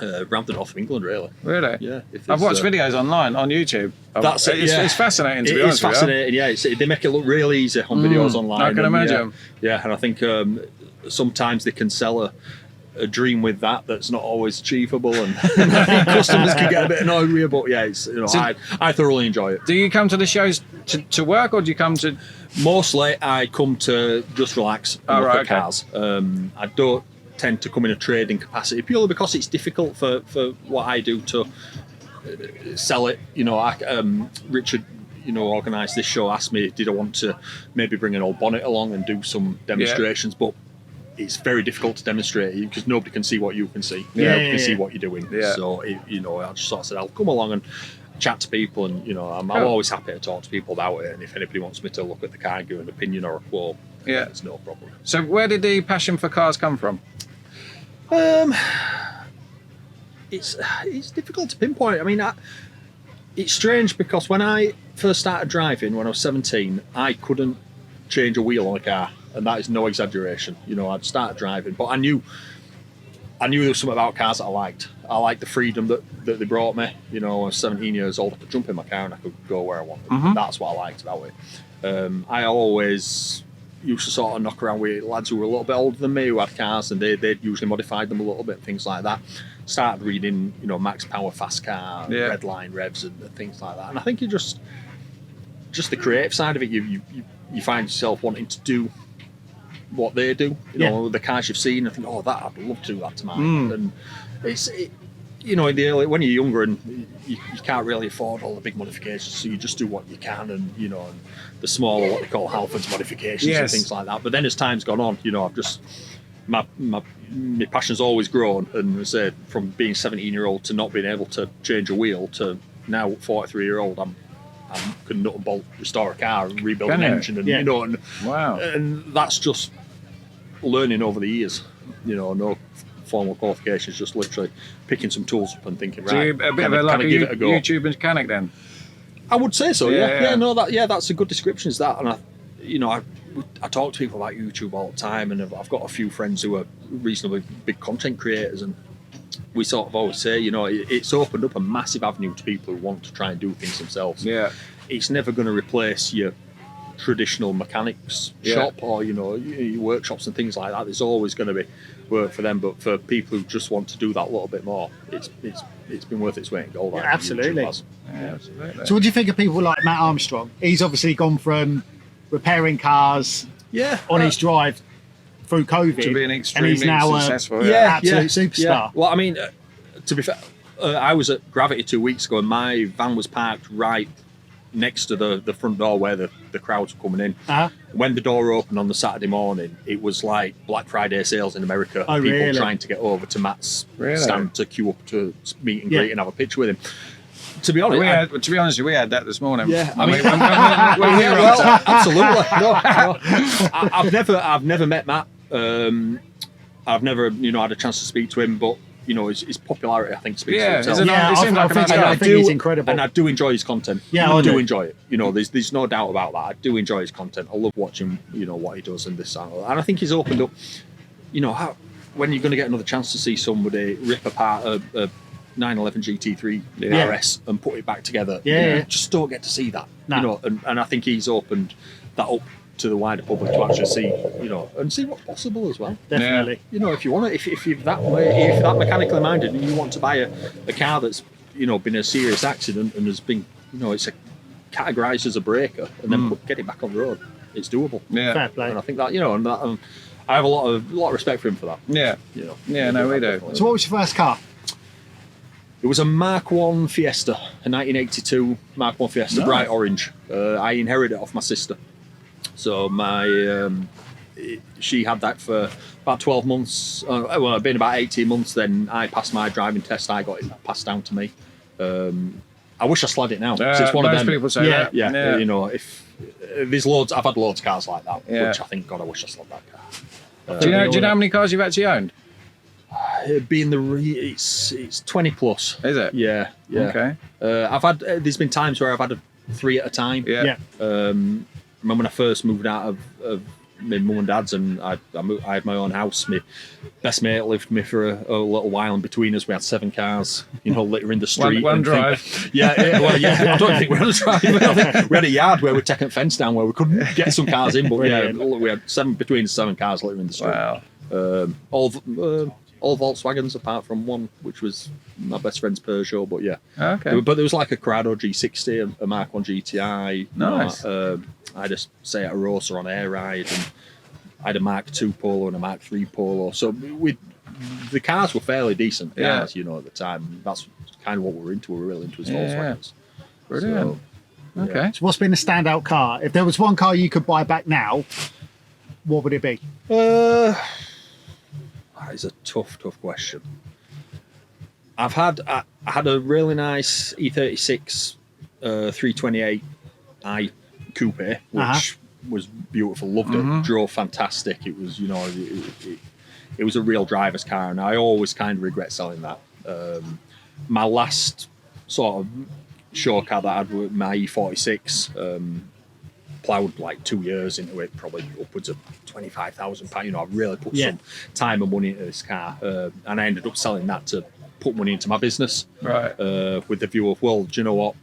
[SPEAKER 1] around the north of England, really.
[SPEAKER 3] Really?
[SPEAKER 1] Yeah.
[SPEAKER 3] I've watched videos online on YouTube. It's fascinating, to be honest with you.
[SPEAKER 1] It's fascinating, yeah. They make it look real easy on videos online.
[SPEAKER 3] I can imagine.
[SPEAKER 1] Yeah, and I think sometimes they can sell a dream with that's not always achievable, and I think customers can get a bit annoyed with you, but yeah, it's, I thoroughly enjoy it.
[SPEAKER 3] Do you come to the shows to work, or do you come to...
[SPEAKER 1] Mostly I come to just relax and look at cars. I don't tend to come in a trading capacity purely because it's difficult for what I do to sell it. Richard, organised this show, asked me did I want to maybe bring an old bonnet along and do some demonstrations, but it's very difficult to demonstrate because nobody can see what you can see. Nobody can see what you're doing. Yeah. So I just sort of said I'll come along and chat to people, and I'm always happy to talk to people about it. And if anybody wants me to look at the car, give an opinion or a quote, it's no problem.
[SPEAKER 3] So where did the passion for cars come from?
[SPEAKER 1] It's difficult to pinpoint. I mean, it's strange because when I first started driving when I was 17, I couldn't change a wheel on a car. And that is no exaggeration. I'd started driving, but I knew there was something about cars that I liked. I liked the freedom that they brought me. I was 17 years old. I could jump in my car and I could go where I wanted. Mm-hmm. That's what I liked about it. I always used to sort of knock around with lads who were a little bit older than me who had cars, and they'd usually modified them a little bit, things like that. Started reading, max power fast car, red line revs, and things like that. And I think you just the creative side of it, you find yourself wanting to do what they do, the cars you've seen. I think, I'd love to do that to mine. And it's in the early, when you're younger and you can't really afford all the big modifications, so you just do what you can, and and the smaller, what they call Halfords modifications and things like that. But then as time's gone on, I've just my passion's always grown, and I say from being 17-year-old to not being able to change a wheel to now 43-year-old, I'm can nut and bolt restore a car and rebuild an engine, and
[SPEAKER 3] wow,
[SPEAKER 1] and that's just learning over the years. No formal qualifications, just literally picking some tools up and thinking,
[SPEAKER 3] so
[SPEAKER 1] right,
[SPEAKER 3] a bit of a YouTube mechanic then.
[SPEAKER 1] I would say so. That's a good description. Is that, and I talk to people about YouTube all the time, and I've got a few friends who are reasonably big content creators, and we sort of always say, it's opened up a massive avenue to people who want to try and do things themselves. Yeah, it's never going to replace your traditional mechanics shop or your workshops and things like that. There's always going to be work for them, but for people who just want to do that little bit more, it's been worth its weight in gold.
[SPEAKER 2] Absolutely.
[SPEAKER 3] Absolutely.
[SPEAKER 2] So what do you think of people like Matt Armstrong? He's obviously gone from repairing cars on his drive through COVID
[SPEAKER 3] to being extremely
[SPEAKER 2] and he's now
[SPEAKER 3] successful.
[SPEAKER 2] Absolute superstar.
[SPEAKER 1] Yeah. Well, I mean, to be fair, I was at Gravity 2 weeks ago, and my van was parked right next to the front door where the crowds were coming in. Uh-huh. When the door opened on the Saturday morning, it was like Black Friday sales in America.
[SPEAKER 2] Oh,
[SPEAKER 1] people
[SPEAKER 2] really?
[SPEAKER 1] trying to get over to Matt's stand to queue up to meet and greet and have a picture with him. To be honest,
[SPEAKER 3] we had that this morning.
[SPEAKER 1] Yeah, absolutely. No. I've never met Matt. I've never had a chance to speak to him, but his popularity, I think, speaks for itself.
[SPEAKER 2] I think he's incredible,
[SPEAKER 1] and I do enjoy his content.
[SPEAKER 2] Yeah,
[SPEAKER 1] I do enjoy it. There's no doubt about that. I do enjoy his content. I love watching, what he does in this channel, and I think he's opened up. When you're going to get another chance to see somebody rip apart a 911 GT3 RS and put it back together, just don't get to see that.
[SPEAKER 2] No.
[SPEAKER 1] And I think he's opened that up to the wider public to actually see, and see what's possible as well.
[SPEAKER 2] Definitely.
[SPEAKER 1] If you want to, if you're that mechanically minded and you want to buy a car that's, been a serious accident and has been, it's categorised as a breaker, and then get it back on the road, it's doable.
[SPEAKER 2] Yeah. Fair play.
[SPEAKER 1] And I think that, and that, I have a lot of respect for him for that.
[SPEAKER 3] Yeah. No, we do.
[SPEAKER 2] So what was your first car?
[SPEAKER 1] It was a Mark 1 Fiesta, a 1982 Mark 1 Fiesta, bright orange. I inherited it off my sister. So she had that for about 12 months. Well, it'd been about 18 months. Then I passed my driving test. I got it passed down to me. I wish I slid it now. It's one of them.
[SPEAKER 3] People say that.
[SPEAKER 1] Yeah. You know, if there's loads, I've had loads of cars like that, which I think, God, I wish I slid that car.
[SPEAKER 3] Do you know how many cars you've actually owned?
[SPEAKER 1] It'd be in it's 20 plus.
[SPEAKER 3] Is it?
[SPEAKER 1] Yeah.
[SPEAKER 3] Okay.
[SPEAKER 1] I've had. There's been times where I've had 3 at a time.
[SPEAKER 3] Yeah.
[SPEAKER 1] Remember when I first moved out of my mum and dad's, and I had my own house. My best mate lived with me for a little while, and between us we had 7 cars, you know, littering the street.
[SPEAKER 3] One drive.
[SPEAKER 1] Yeah, I don't think we had a drive. I think we had a yard where we'd taken a fence down where we couldn't get some cars in, but we had between 7 cars littering the street.
[SPEAKER 3] Wow.
[SPEAKER 1] All Volkswagens apart from one, which was my best friend's Peugeot. But yeah,
[SPEAKER 3] Okay.
[SPEAKER 1] But there was like a Corrado G60, a Mark 1 GTI.
[SPEAKER 3] Nice.
[SPEAKER 1] I had a Seat Rosa on air ride, and I had a Mark 2 Polo and a Mark 3 Polo. So the cars were fairly decent cars, you know, at the time. That's kind of what we were into. We were really into his Volkswagens.
[SPEAKER 3] Brilliant.
[SPEAKER 1] So,
[SPEAKER 3] Okay.
[SPEAKER 2] So what's been a standout car? If there was one car you could buy back now, what would it be?
[SPEAKER 1] That is a tough question. I had a really nice E36 328i coupe, which was beautiful. Loved it. Drove fantastic. It was, you know, it was a real driver's car, and I always kind of regret selling that. My last sort of show car that I had with my E46. Ploughed like 2 years into it, probably upwards of £25,000. You know, I really put some time and money into this car, and I ended up selling that to put money into my business.
[SPEAKER 3] Right.
[SPEAKER 1] With the view of, well, do you know what?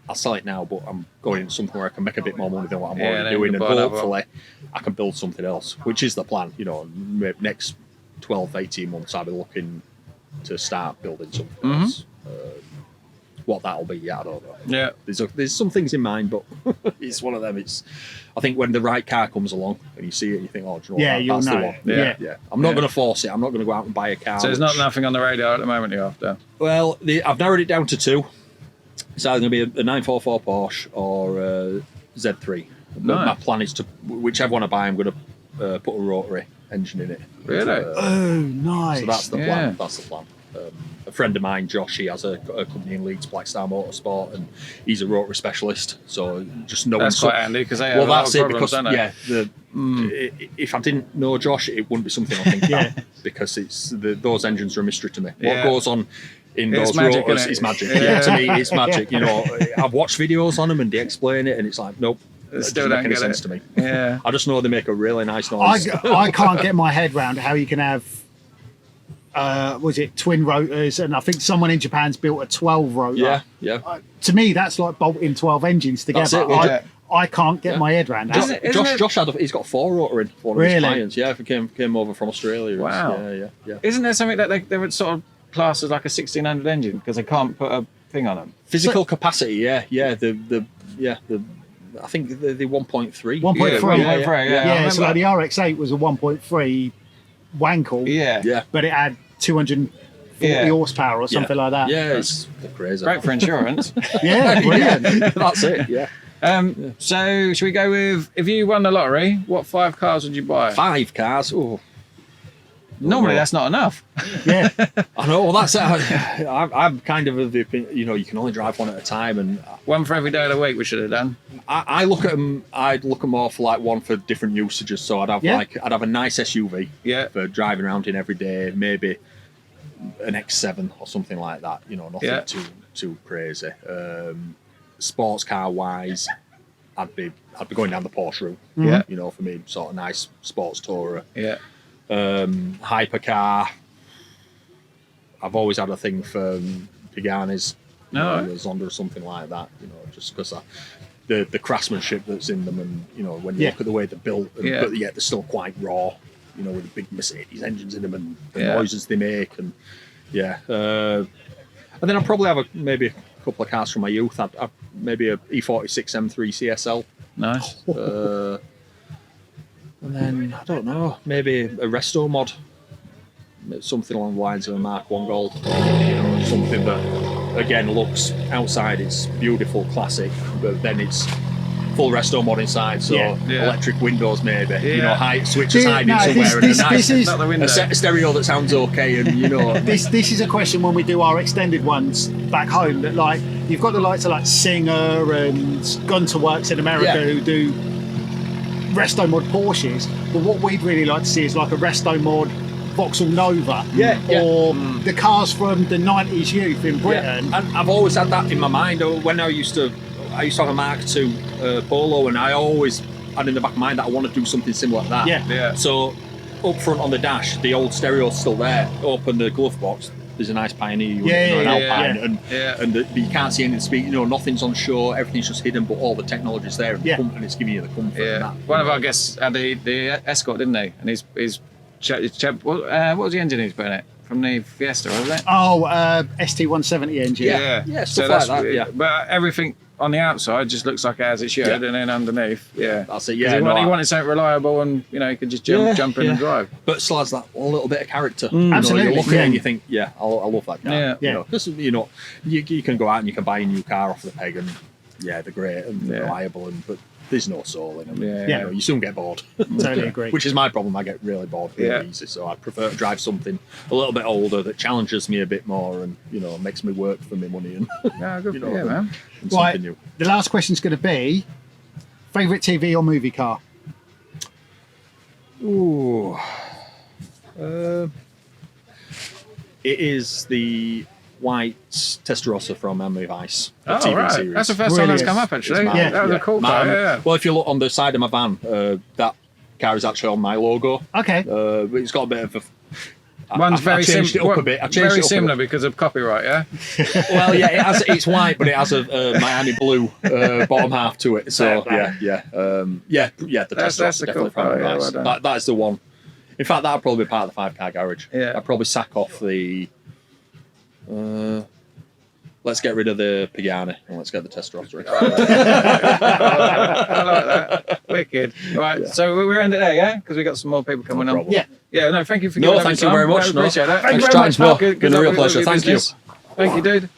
[SPEAKER 1] I'll sell it now, but I'm going into something where I can make a bit more money than what I'm already doing, and hopefully I can build something else, which is the plan. You know, next 12, 18 months, I'll be looking to start building something else. What that'll be, I don't know.
[SPEAKER 3] Yeah.
[SPEAKER 1] There's some things in mind, but it's one of them. I think when the right car comes along and you see it, you think, oh, do you know what? That's the one. Yeah. I'm not going to force it. I'm not going to go out and buy a car.
[SPEAKER 3] So there's not nothing on the radar at the moment you're after?
[SPEAKER 1] Well, I've narrowed it down to 2. It's either going to be a 944 Porsche or a Z3.
[SPEAKER 3] Nice.
[SPEAKER 1] My plan is to, whichever one I buy, I'm going to put a rotary engine in it.
[SPEAKER 3] Really?
[SPEAKER 2] Oh, nice.
[SPEAKER 1] So that's the plan. That's the plan. A friend of mine, Josh, he has a company in Leeds, Black Star Motorsport, and he's a rotary specialist. So just knowing
[SPEAKER 3] that's quite handy because they have
[SPEAKER 1] that's it.
[SPEAKER 3] Problems,
[SPEAKER 1] because if I didn't know Josh, it wouldn't be something I think about, because it's those engines are a mystery to me. What goes on in those rotors is magic. To me, it's magic. You know, I've watched videos on them and they explain it, and it's like, nope. It
[SPEAKER 3] still
[SPEAKER 1] doesn't
[SPEAKER 3] don't
[SPEAKER 1] make any
[SPEAKER 3] get
[SPEAKER 1] sense to me.
[SPEAKER 3] Yeah.
[SPEAKER 1] I just know they make a really nice noise.
[SPEAKER 2] I can't get my head around how you can have was it twin rotors, and I think someone in Japan's built a 12 rotor.
[SPEAKER 1] Yeah.
[SPEAKER 2] To me, that's like bolting 12 engines together.
[SPEAKER 1] That's it,
[SPEAKER 2] I can't get my head around that.
[SPEAKER 1] Josh he's got a 4 rotor in one of his clients. Yeah, he came over from Australia.
[SPEAKER 3] Wow.
[SPEAKER 1] Yeah.
[SPEAKER 3] Isn't there something that they would sort of class as like a 1600 engine because they can't put a thing on them?
[SPEAKER 1] Physical capacity, yeah. I think the 1.3.
[SPEAKER 2] 1.3.
[SPEAKER 3] Yeah.
[SPEAKER 2] So like the RX-8 was a 1.3 Wankel.
[SPEAKER 3] Yeah.
[SPEAKER 2] But it had 240 horsepower or something like that.
[SPEAKER 1] Yeah, it's crazy.
[SPEAKER 3] Great for insurance.
[SPEAKER 2] Yeah, brilliant.
[SPEAKER 1] That's it. Yeah.
[SPEAKER 3] So should we go with, if you won the lottery, what 5 cars would you buy?
[SPEAKER 1] 5 cars. Oh.
[SPEAKER 3] Normally that's not enough.
[SPEAKER 2] Yeah.
[SPEAKER 1] I know. Well, that's it. I'm kind of the opinion, you know, you can only drive one at a time, and
[SPEAKER 3] One for every day of the week we should have done.
[SPEAKER 1] I look at them. I'd look at more for like one for different usages. So I'd have I'd have a nice SUV for driving around in every day. Maybe an X7 or something like that. You know, nothing too crazy. Sports car wise, I'd be going down the Porsche route.
[SPEAKER 3] Yeah.
[SPEAKER 1] You know, for me, sort of nice sports tourer.
[SPEAKER 3] Yeah.
[SPEAKER 1] Hypercar. I've always had a thing for Paganis, Zonda or something like that. You know, just because the craftsmanship that's in them, and you know, when you look at the way they're built, but yet they're still quite raw. You know, with the big Mercedes engines in them and the noises they make, and and then I'll probably have maybe a couple of cars from my youth. I'd maybe a E46 M3 CSL.
[SPEAKER 3] Nice.
[SPEAKER 1] And then, I don't know, maybe a resto mod. something along the lines of a Mark 1 Gold, something that again looks outside it's beautiful, classic, but then it's full resto mod inside, so electric windows maybe, switches hiding somewhere, and a stereo that sounds okay, and
[SPEAKER 2] this is a question when we do our extended ones back home, that like you've got the likes of like Singer and Gunter Works in America who do resto mod Porsches, but what we'd really like to see is like a resto mod Vauxhall Nova, or the cars from the 90s youth in Britain.
[SPEAKER 1] And I've always had that in my mind. When I used to have a Mark II Polo, and I always had in the back of my mind that I want to do something similar to that. So up front on the dash, the old stereo's still there. Open the glove box, there's a nice Pioneer unit, an Alpine, and you can't see anything to speak. Nothing's on show, everything's just hidden, but all the technology's there, and it's giving you the comfort. And that.
[SPEAKER 3] One of our guests had the Escort, didn't they? And his what was the engine he's putting it? From the Fiesta, wasn't it?
[SPEAKER 2] ST170 engine.
[SPEAKER 1] Yeah, stuff like that. Yeah,
[SPEAKER 3] but everything on the outside just looks like as it should, and then underneath,
[SPEAKER 1] that's it.
[SPEAKER 3] He wanted something reliable, and he could just jump in and drive.
[SPEAKER 1] But still has that little bit of character.
[SPEAKER 2] Absolutely.
[SPEAKER 1] You look at it and you think, I love that car. Because you can go out and you can buy a new car off the peg, and they're great and reliable, but there's no soul in them. You soon get bored.
[SPEAKER 2] Totally agree.
[SPEAKER 1] Which is my problem. I get really bored really easy, so I prefer to drive something a little bit older that challenges me a bit more, and makes me work for my money, and
[SPEAKER 3] good for you, man.
[SPEAKER 1] And something new.
[SPEAKER 2] The last question is going to be favourite TV or movie car.
[SPEAKER 1] Ooh, it is the white Testarossa from Memory of Ice. The TV series.
[SPEAKER 3] That's the first time that's come up, actually. That was a cool car.
[SPEAKER 1] Well, if you look on the side of my van, that car is actually on my logo.
[SPEAKER 2] Okay.
[SPEAKER 1] It's got a bit of a...
[SPEAKER 3] One's very similar. Very similar
[SPEAKER 1] bit.
[SPEAKER 3] Because of copyright, yeah?
[SPEAKER 1] Well, it's white, but it has a Miami blue bottom half to it. So, the Testarossa
[SPEAKER 3] That's a
[SPEAKER 1] definitely
[SPEAKER 3] cool car.
[SPEAKER 1] nice. That is the one. In fact, that would probably be part of the 5-car garage.
[SPEAKER 3] Yeah.
[SPEAKER 1] I'd probably sack off the... let's get rid of the Pagani and let's get the Testarossa.
[SPEAKER 3] I like that. Wicked. Right, so we're ending there, yeah? Because we got some more people coming on. No, thank you for giving us
[SPEAKER 1] thank you very much.
[SPEAKER 3] Appreciate that.
[SPEAKER 1] Thanks for chatting. It's been a real pleasure. Thank you.
[SPEAKER 3] Thank you, dude.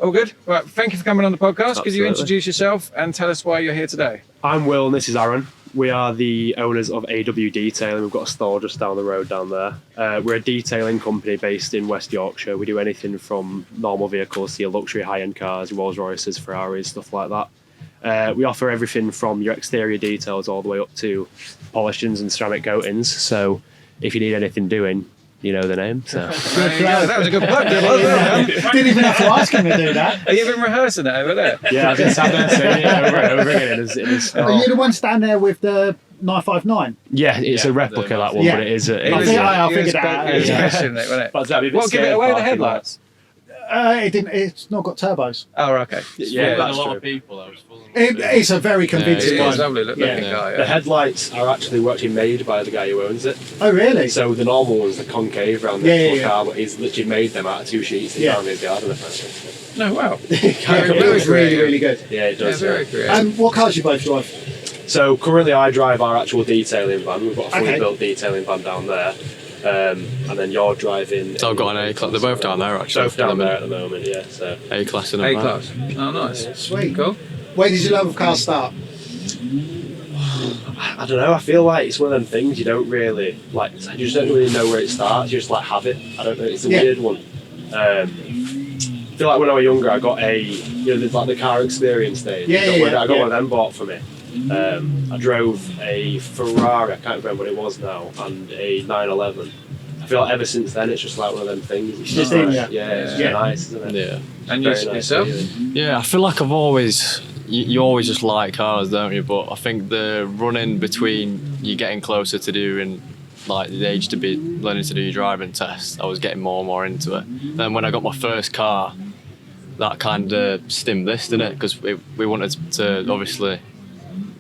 [SPEAKER 3] All good? Right, thank you for coming on the podcast. Could you introduce yourself and tell us why you're here today?
[SPEAKER 6] I'm Will and this is Aaron. We are the owners of AW Detailing. We've got a store just down the road down there. We're a detailing company based in West Yorkshire. We do anything from normal vehicles to your luxury high-end cars, your Rolls Royces, Ferraris, stuff like that. We offer everything from your exterior details all the way up to polishings and ceramic coatings. So if you need anything doing, you know the name. So
[SPEAKER 3] that was a good plug.
[SPEAKER 2] Didn't even have to ask him to do that.
[SPEAKER 3] Have you been rehearsing it over there?
[SPEAKER 6] Yeah, I've been sat there saying it over and over again.
[SPEAKER 2] Are you the one standing there with the 959?
[SPEAKER 6] Yeah, it's a replica that one, but it is.
[SPEAKER 2] I figured it out.
[SPEAKER 3] It was questioning it, wasn't it?
[SPEAKER 6] But
[SPEAKER 3] What, give it away the headlights?
[SPEAKER 2] It didn't. It's not got turbos.
[SPEAKER 3] Oh, okay.
[SPEAKER 6] Yeah,
[SPEAKER 7] a lot of people. That was full of
[SPEAKER 2] It's a very convincing
[SPEAKER 3] It's
[SPEAKER 2] one.
[SPEAKER 3] a lovely looking guy.
[SPEAKER 6] The headlights are actually actually made by the guy who owns it.
[SPEAKER 2] Oh, really?
[SPEAKER 6] So the normal ones, the concave around the actual car, but he's literally made them out of 2 sheets and found in his garden.
[SPEAKER 3] No, wow.
[SPEAKER 2] It's really, really good.
[SPEAKER 6] Yeah, it does.
[SPEAKER 3] Very creative.
[SPEAKER 2] What cars do you both drive?
[SPEAKER 6] So currently I drive our actual detailing van. We've got a fully built detailing van down there. And then you're driving.
[SPEAKER 7] So I've got an A-class. They're both down there, actually.
[SPEAKER 6] Both down there at the moment, yeah. So
[SPEAKER 7] A-class in
[SPEAKER 3] A-class. Oh, nice.
[SPEAKER 2] Sweet.
[SPEAKER 3] Cool.
[SPEAKER 2] Where did your love of cars start?
[SPEAKER 6] I don't know. I feel like it's one of them things you don't really like. You just don't really know where it starts. You just like have it. I don't know. It's a weird one. I feel like when I was younger, I got there's like the car experience stage. I got one of them bought for me. I drove a Ferrari, I can't remember what it was now, and a 911. I feel like ever since then it's just like one of them things. It's just nice. It's nice, isn't it?
[SPEAKER 7] Yeah.
[SPEAKER 3] And yourself?
[SPEAKER 7] Yeah, I feel like I've always... You always just like cars, don't you? But I think the running between you getting closer to doing like the age to be learning to do your driving test, I was getting more and more into it. Then when I got my first car, that kind of stemmed this, didn't it? Because we wanted to obviously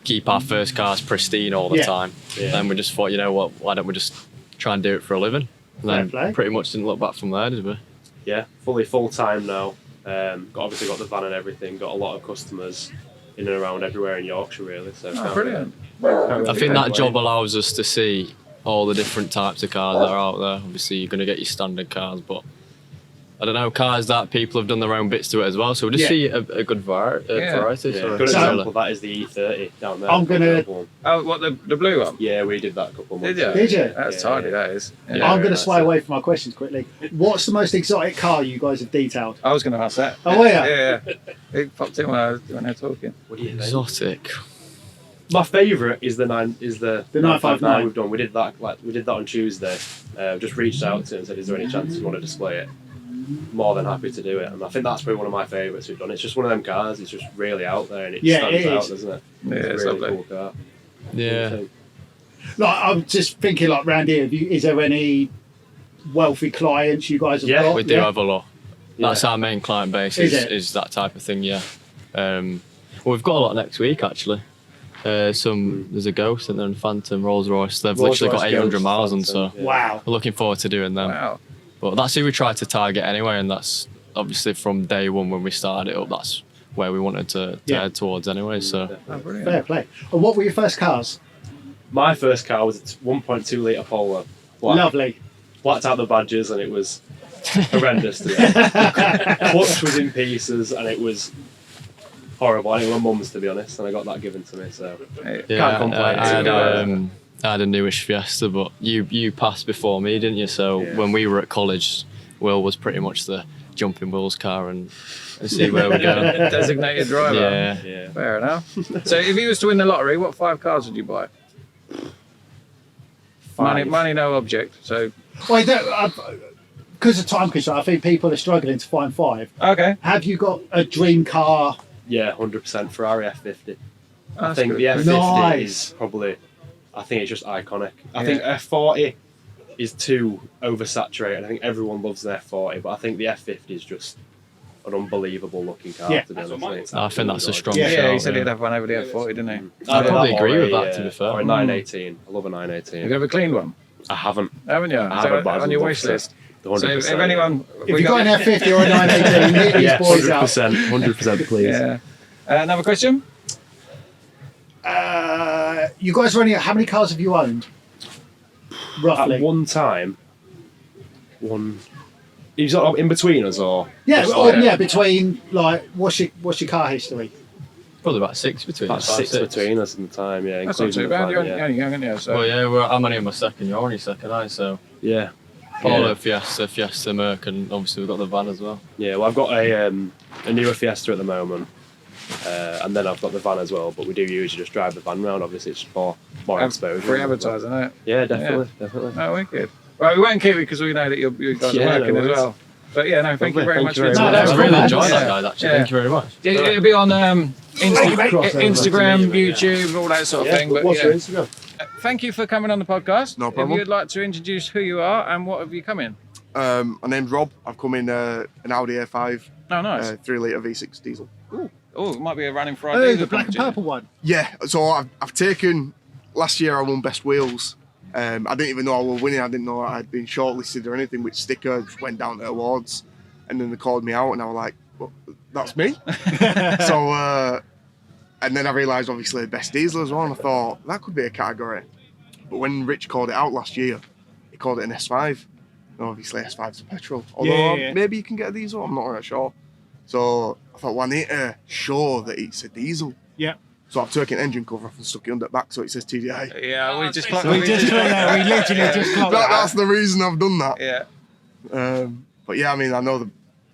[SPEAKER 7] keep our first cars pristine all the time. Then we just thought, you know what, why don't we just try and do it for a living? And then pretty much didn't look back from there, did we?
[SPEAKER 6] Yeah, full time now. Obviously got the van and everything, got a lot of customers in and around everywhere in Yorkshire really. So
[SPEAKER 3] brilliant.
[SPEAKER 7] I think that job allows us to see all the different types of cars that are out there. Obviously, you're going to get your standard cars, but I don't know, cars that people have done their own bits to it as well. So we'll just see a good variety.
[SPEAKER 6] Yeah.
[SPEAKER 7] So
[SPEAKER 6] Good example of that is the E30 down there.
[SPEAKER 2] I'm gonna-
[SPEAKER 3] Oh, what, the blue one?
[SPEAKER 6] Yeah, we did that a couple of months
[SPEAKER 3] Did you?
[SPEAKER 6] ago.
[SPEAKER 2] Did you?
[SPEAKER 3] That's tidy, that is. Yeah.
[SPEAKER 6] Yeah.
[SPEAKER 2] I'm going to
[SPEAKER 6] nice,
[SPEAKER 2] sway
[SPEAKER 6] yeah.
[SPEAKER 2] away from my questions quickly. What's the most exotic car you guys have detailed?
[SPEAKER 3] I was going to ask that.
[SPEAKER 2] Oh, were ya?
[SPEAKER 3] Yeah. It popped in when they were talking.
[SPEAKER 6] What do you think?
[SPEAKER 7] exotic.
[SPEAKER 6] My favourite is the
[SPEAKER 2] 959
[SPEAKER 6] we've done. We did that on Tuesday. Just reached out to it and said, "Is there any chance you want to display it?" More than happy to do it, and I think that's probably one of my favourites we've done. It's just one of them cars. It's just really out there, and it stands
[SPEAKER 2] it
[SPEAKER 6] out,
[SPEAKER 2] is.
[SPEAKER 6] doesn't it?
[SPEAKER 3] Yeah,
[SPEAKER 6] it's
[SPEAKER 3] it's
[SPEAKER 6] a really
[SPEAKER 3] lovely.
[SPEAKER 6] cool car.
[SPEAKER 7] Yeah.
[SPEAKER 2] Like, I'm just thinking, like, round here, is there any wealthy clients you guys have
[SPEAKER 6] Yeah,
[SPEAKER 2] got?
[SPEAKER 7] We do have a lot. That's
[SPEAKER 6] Yeah.
[SPEAKER 7] our main client base,
[SPEAKER 2] Is it?
[SPEAKER 7] is that type of thing, yeah. Well, we've got a lot next week, actually. There's a Ghost and then Phantom, Rolls Royce. They've literally got
[SPEAKER 6] Rolls-Royce
[SPEAKER 7] 800
[SPEAKER 6] Ghost,
[SPEAKER 7] miles on,
[SPEAKER 6] Phantom,
[SPEAKER 7] so
[SPEAKER 6] yeah.
[SPEAKER 2] Wow.
[SPEAKER 7] we're looking forward to doing them.
[SPEAKER 3] Wow.
[SPEAKER 7] But that's who we tried to target anyway, and that's obviously from day one when we started it up, that's where we wanted to head towards anyway, so.
[SPEAKER 3] Oh, brilliant.
[SPEAKER 2] Fair play. And what were your first cars?
[SPEAKER 6] My first car was a 1.2 litre Polo.
[SPEAKER 2] Lovely.
[SPEAKER 6] Blacked out the badges, and it was horrendous. To be Clutch was in pieces, and it was horrible. I think my mum's, to be honest, and I got that given to me, so
[SPEAKER 7] Yeah,
[SPEAKER 6] can't complain.
[SPEAKER 7] I had a newish Fiesta, but you passed before me, didn't you? So
[SPEAKER 6] Yeah.
[SPEAKER 7] when we were at college, Will was pretty much the jumping Will's car and see where we go.
[SPEAKER 3] Designated driver.
[SPEAKER 7] Yeah.
[SPEAKER 6] yeah.
[SPEAKER 3] Fair enough. So if you was to win the lottery, what 5 cars would you buy? Money, no object. So
[SPEAKER 2] Well, because of time constraint, I think people are struggling to find 5.
[SPEAKER 3] okay.
[SPEAKER 2] Have you got a dream car?
[SPEAKER 6] Yeah, 100% Ferrari F50. I
[SPEAKER 3] That's
[SPEAKER 6] think
[SPEAKER 3] good.
[SPEAKER 6] the F50
[SPEAKER 2] Nice.
[SPEAKER 6] is probably, I think it's just iconic. I think F40 is too oversaturated. I think everyone loves the F40, but I think the F50 is just an unbelievable looking car,
[SPEAKER 2] Yeah.
[SPEAKER 6] to be honest. It's
[SPEAKER 7] I think that's a
[SPEAKER 6] absolutely
[SPEAKER 7] strong
[SPEAKER 2] Yeah.
[SPEAKER 3] Yeah, he
[SPEAKER 7] shout.
[SPEAKER 3] said
[SPEAKER 7] Yeah.
[SPEAKER 3] he'd have one over the F40, didn't he?
[SPEAKER 6] gorgeous.
[SPEAKER 7] I'd probably
[SPEAKER 6] Either
[SPEAKER 7] agree with
[SPEAKER 6] or
[SPEAKER 7] that, to be fair.
[SPEAKER 6] Or a 918. I love a 918.
[SPEAKER 3] You've got a clean one,
[SPEAKER 6] I haven't.
[SPEAKER 3] haven't you?
[SPEAKER 6] I
[SPEAKER 3] So
[SPEAKER 6] haven't, but I'd
[SPEAKER 3] on your
[SPEAKER 6] love
[SPEAKER 3] wish
[SPEAKER 6] to.
[SPEAKER 3] list.
[SPEAKER 6] 100%.
[SPEAKER 3] So if anyone,
[SPEAKER 2] If
[SPEAKER 3] we
[SPEAKER 2] you've got an F50 or a 918, hit these
[SPEAKER 6] Yeah,
[SPEAKER 2] boys out.
[SPEAKER 6] 100%, please.
[SPEAKER 3] yeah. Another question?
[SPEAKER 2] You guys running? How many cars have you owned? Roughly.
[SPEAKER 6] At one time, Is that in between us or?
[SPEAKER 2] Yeah,
[SPEAKER 6] just
[SPEAKER 2] well,
[SPEAKER 6] like-
[SPEAKER 2] yeah. Between like, what's your car history?
[SPEAKER 7] Probably about 6 between
[SPEAKER 6] About
[SPEAKER 7] us.
[SPEAKER 6] 6 between us in the time, yeah.
[SPEAKER 3] That's not
[SPEAKER 6] including
[SPEAKER 3] too
[SPEAKER 6] the
[SPEAKER 3] bad.
[SPEAKER 6] van,
[SPEAKER 3] You're
[SPEAKER 6] yeah.
[SPEAKER 3] only young, aren't you? So
[SPEAKER 7] Well, yeah, I'm only in my second, you're only second, aren't you? So
[SPEAKER 6] Yeah.
[SPEAKER 7] Polo,
[SPEAKER 6] Yeah.
[SPEAKER 7] Fiesta, Merc, and obviously we've got the van as well.
[SPEAKER 6] Yeah, well, I've got a newer Fiesta at the moment, and then I've got the van as well. But we do usually just drive the van round. Obviously, it's more exposure.
[SPEAKER 3] free advertising, isn't it?
[SPEAKER 6] Yeah, definitely.
[SPEAKER 3] No, wicked. Right, we won't keep it because we know that you guys
[SPEAKER 6] Yeah,
[SPEAKER 3] are working
[SPEAKER 6] no
[SPEAKER 3] as
[SPEAKER 6] worries.
[SPEAKER 3] well. But yeah, no, thank you very much for your
[SPEAKER 6] Thank you
[SPEAKER 3] time.
[SPEAKER 6] very
[SPEAKER 2] much.
[SPEAKER 7] I
[SPEAKER 2] cool,
[SPEAKER 7] really
[SPEAKER 2] man.
[SPEAKER 7] enjoyed that,
[SPEAKER 3] Yeah.
[SPEAKER 7] guys, actually.
[SPEAKER 3] Yeah.
[SPEAKER 7] Thank you very much.
[SPEAKER 3] It'll be on
[SPEAKER 2] Crossover.
[SPEAKER 3] Instagram,
[SPEAKER 6] Yeah.
[SPEAKER 3] YouTube, all that sort of thing. But
[SPEAKER 6] What's
[SPEAKER 3] yeah.
[SPEAKER 6] your Instagram?
[SPEAKER 3] Thank you for coming on the podcast.
[SPEAKER 8] No
[SPEAKER 3] If
[SPEAKER 8] problem.
[SPEAKER 3] you'd like to introduce who you are and what have you come in?
[SPEAKER 8] My name's Rob. I've come in an Audi A5,
[SPEAKER 3] Oh, nice.
[SPEAKER 8] 3 litre V6 diesel.
[SPEAKER 3] Oh, it might be a running
[SPEAKER 2] Oh,
[SPEAKER 3] Friday.
[SPEAKER 2] the black and purple one.
[SPEAKER 8] Yeah, so I've taken, last year I won Best Wheels. I didn't even know I was winning. I didn't know I'd been shortlisted or anything with sticker. Just went down to awards and then they called me out and I was like, well, that's me. So, and then I realised obviously Best Diesel as well and I thought that could be a category. But when Rich called it out last year, he called it an S5. And obviously S5's a petrol. Although
[SPEAKER 2] Yeah.
[SPEAKER 8] maybe you can get a diesel, I'm not really sure. So I thought, well, I need to show that it's a diesel.
[SPEAKER 2] Yeah.
[SPEAKER 8] So I've taken engine cover off and stuck it on the back so it says TDI.
[SPEAKER 3] Yeah, we just
[SPEAKER 2] We literally just clocked that.
[SPEAKER 8] That's the reason I've done that.
[SPEAKER 3] Yeah.
[SPEAKER 8] But yeah, I mean, I know that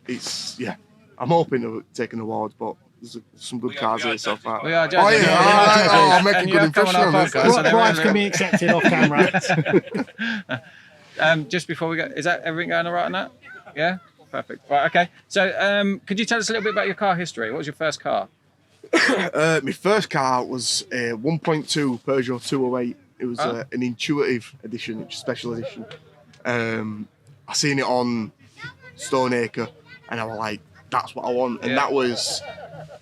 [SPEAKER 8] it's, yeah, I'm hoping to take an award, but there's some good cars here so far.
[SPEAKER 3] We are
[SPEAKER 8] Oh,
[SPEAKER 3] judging.
[SPEAKER 8] yeah, I'll make a
[SPEAKER 3] And
[SPEAKER 8] good
[SPEAKER 3] you have come
[SPEAKER 8] impression
[SPEAKER 3] on
[SPEAKER 8] on
[SPEAKER 3] our
[SPEAKER 8] this.
[SPEAKER 3] podcast, so
[SPEAKER 2] Bribes
[SPEAKER 3] they're
[SPEAKER 2] can be accepted off camera.
[SPEAKER 3] Just before we go, is that everything going all right on that? Yeah? Perfect. Right, okay. So could you tell us a little bit about your car history? What was your first car?
[SPEAKER 8] My first car was a 1.2 Peugeot 208. It was an intuitive edition, it's a special edition. I seen it on Stoneacre and I was like, that's what I want. And that was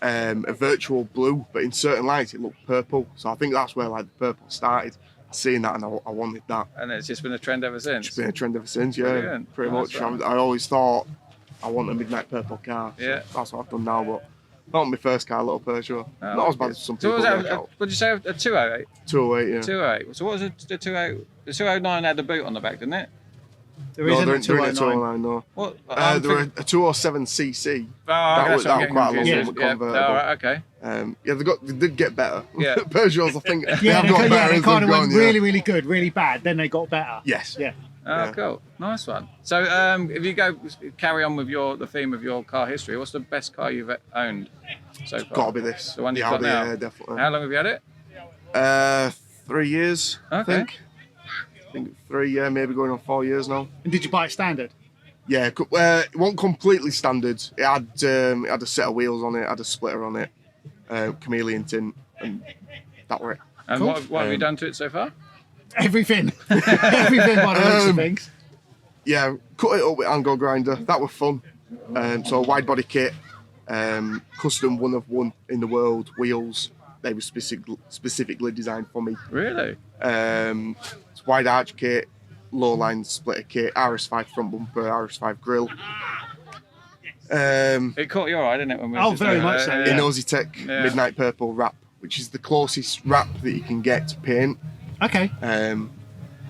[SPEAKER 8] a virtual blue, but in certain lights it looked purple. So I think that's where like the purple started. I seen that and I wanted that.
[SPEAKER 3] And it's just been a trend ever since.
[SPEAKER 8] It's been a trend ever since, yeah,
[SPEAKER 3] Brilliant.
[SPEAKER 8] pretty
[SPEAKER 3] Oh,
[SPEAKER 8] much.
[SPEAKER 3] that's right.
[SPEAKER 8] I always thought I want a midnight purple car. So
[SPEAKER 3] Yeah.
[SPEAKER 8] that's what I've done now, but Not my first car, little Peugeot.
[SPEAKER 3] Oh,
[SPEAKER 8] Not as bad as some
[SPEAKER 3] So
[SPEAKER 8] people
[SPEAKER 3] what was
[SPEAKER 8] make
[SPEAKER 3] that?
[SPEAKER 8] out.
[SPEAKER 3] What did you say? A 208?
[SPEAKER 8] 208, yeah.
[SPEAKER 3] 208. So what was the 28? The 209 had the boot on the back, didn't it?
[SPEAKER 2] There
[SPEAKER 8] No,
[SPEAKER 2] isn't
[SPEAKER 8] they're
[SPEAKER 2] a
[SPEAKER 8] in 209,
[SPEAKER 2] 209.
[SPEAKER 8] no.
[SPEAKER 3] What?
[SPEAKER 8] There were a 207cc.
[SPEAKER 3] Oh,
[SPEAKER 8] that
[SPEAKER 3] okay,
[SPEAKER 8] was
[SPEAKER 3] so I'm
[SPEAKER 8] quite a
[SPEAKER 3] getting
[SPEAKER 8] long
[SPEAKER 3] confused.
[SPEAKER 8] one,
[SPEAKER 3] Yeah.
[SPEAKER 8] convertible.
[SPEAKER 3] Oh, right, okay.
[SPEAKER 8] Yeah, they did get better.
[SPEAKER 3] Yeah.
[SPEAKER 8] Peugeots, I think, they
[SPEAKER 2] Yeah,
[SPEAKER 8] have got better
[SPEAKER 2] they
[SPEAKER 8] as
[SPEAKER 2] kind
[SPEAKER 8] they've
[SPEAKER 2] of went
[SPEAKER 8] gone,
[SPEAKER 2] really,
[SPEAKER 8] yeah.
[SPEAKER 2] really good, really bad. Then they got better.
[SPEAKER 8] Yes.
[SPEAKER 2] Yeah.
[SPEAKER 3] Oh,
[SPEAKER 8] Yeah.
[SPEAKER 3] cool. Nice one. So, if you carry on with the theme of your car history, what's the best car you've owned so far?
[SPEAKER 8] Got to be this.
[SPEAKER 3] The one you've
[SPEAKER 8] the
[SPEAKER 3] got
[SPEAKER 8] Audi,
[SPEAKER 3] now?
[SPEAKER 8] yeah, definitely.
[SPEAKER 3] How long have you had it?
[SPEAKER 8] 3 years, I
[SPEAKER 3] Okay.
[SPEAKER 8] think. I think 3, yeah, maybe going on 4 years now.
[SPEAKER 2] And did you buy it standard?
[SPEAKER 8] Yeah, it wasn't completely standard. It had a set of wheels on it, had a splitter on it, chameleon tint, and that were it.
[SPEAKER 3] And
[SPEAKER 2] Cool.
[SPEAKER 3] what have you done to it so far?
[SPEAKER 2] Everything. Everything by the looks of things.
[SPEAKER 8] Yeah, cut it up with angle grinder. That was fun. So wide body kit, custom one of one in the world wheels. They were specifically designed for me.
[SPEAKER 3] Really?
[SPEAKER 8] It's wide arch kit, low line splitter kit, RS5 front bumper, RS5 grille.
[SPEAKER 3] It caught your eye, didn't it? When we were
[SPEAKER 2] Oh,
[SPEAKER 3] just
[SPEAKER 2] very
[SPEAKER 3] over
[SPEAKER 2] much
[SPEAKER 3] there?
[SPEAKER 2] so,
[SPEAKER 8] In
[SPEAKER 2] yeah.
[SPEAKER 8] Aussie Tech
[SPEAKER 3] Yeah.
[SPEAKER 8] Midnight Purple wrap, which is the closest wrap that you can get to paint.
[SPEAKER 2] Okay.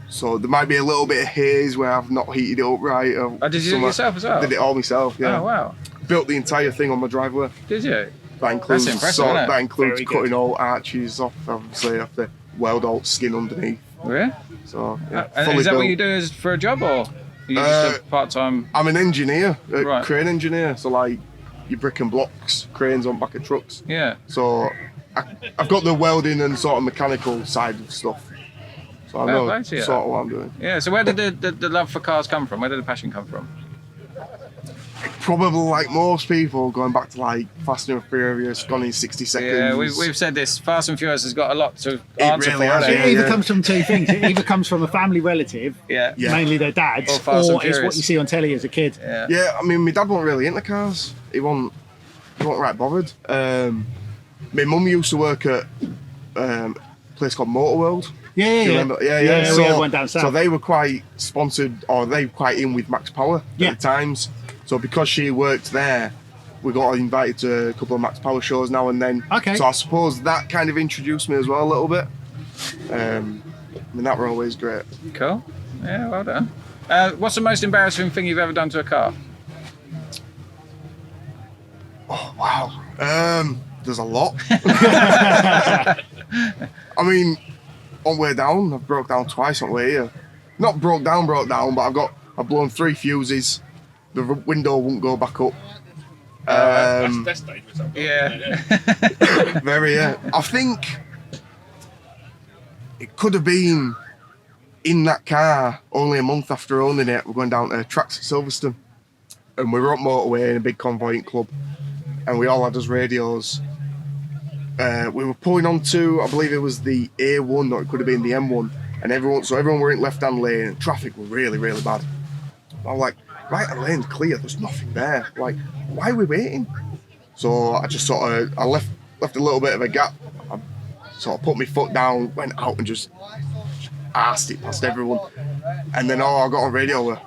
[SPEAKER 8] So there might be a little bit of haze where I've not heated it up right.
[SPEAKER 3] Oh, did you do it yourself as well?
[SPEAKER 8] Did it all myself, yeah.
[SPEAKER 3] Oh, wow.
[SPEAKER 8] Built the entire thing on my driveway.
[SPEAKER 3] Did you?
[SPEAKER 8] That includes,
[SPEAKER 3] impressive, isn't it?
[SPEAKER 8] that includes
[SPEAKER 2] Very good.
[SPEAKER 8] cutting all arches off, obviously, off the weld all skin underneath.
[SPEAKER 3] Yeah.
[SPEAKER 8] So, yeah,
[SPEAKER 3] And
[SPEAKER 8] fully
[SPEAKER 3] is that
[SPEAKER 8] built.
[SPEAKER 3] what you do for a job, or are you just a part-time?
[SPEAKER 8] I'm an engineer, a
[SPEAKER 3] Right.
[SPEAKER 8] crane engineer. So, like, your brick and blocks, cranes on back of trucks.
[SPEAKER 3] Yeah.
[SPEAKER 8] So, I've got the welding and sort of mechanical side of stuff. So I
[SPEAKER 3] Fair
[SPEAKER 8] know
[SPEAKER 3] play to you.
[SPEAKER 8] sort of what I'm doing.
[SPEAKER 3] Yeah. So where did the love for cars come from? Where did the passion come from?
[SPEAKER 8] Probably like most people, going back to like Fast and Furious, gone in 60 seconds.
[SPEAKER 3] Yeah, we've said this. Fast and Furious has got a lot to answer
[SPEAKER 8] really
[SPEAKER 3] for.
[SPEAKER 8] has,
[SPEAKER 3] hasn't
[SPEAKER 2] It
[SPEAKER 3] it?
[SPEAKER 2] either
[SPEAKER 8] yeah.
[SPEAKER 2] comes from two things. It either comes from a family relative,
[SPEAKER 3] Yeah.
[SPEAKER 8] Yeah.
[SPEAKER 2] mainly their dads,
[SPEAKER 3] Or Fast and
[SPEAKER 2] or it's what
[SPEAKER 3] Furious.
[SPEAKER 2] you see on telly as a kid.
[SPEAKER 3] Yeah.
[SPEAKER 8] Yeah, I mean, my dad wasn't really into cars. He wasn't right bothered. My mum used to work at a place called Motor World.
[SPEAKER 2] Yeah,
[SPEAKER 8] Do you
[SPEAKER 2] yeah.
[SPEAKER 8] remember? Yeah.
[SPEAKER 2] we had one down south.
[SPEAKER 8] So they were quite sponsored, or they were quite in with Max Power
[SPEAKER 2] Yeah.
[SPEAKER 8] at the times. So because she worked there, we got invited to a couple of Max Power shows now and then.
[SPEAKER 2] Okay.
[SPEAKER 8] So I suppose that kind of introduced me as well a little bit. I mean, that were always great.
[SPEAKER 3] Cool. Yeah. Well done. What's the most embarrassing thing you've ever done to a car?
[SPEAKER 8] Oh, wow. There's a lot. I mean, on way down, I've broke down twice on way here. Not broke down, but I've blown 3 fuses. The window won't go back up.
[SPEAKER 9] That's dangerous.
[SPEAKER 3] Yeah.
[SPEAKER 8] Very, yeah. I think it could have been in that car only a month after owning it. We're going down to tracks at Silverstone. And we were up motorway in a big convoying club. And we all had us radios. We were pulling onto, I believe it was the A1, or it could have been the M1. And everyone were in left-hand lane, and traffic was really, really bad. I was like, right-hand lane's clear, there's nothing there. Like, why are we waiting? So I just I left a little bit of a gap. I sort of put my foot down, went out and just arsed it past everyone. And then I got on radio with,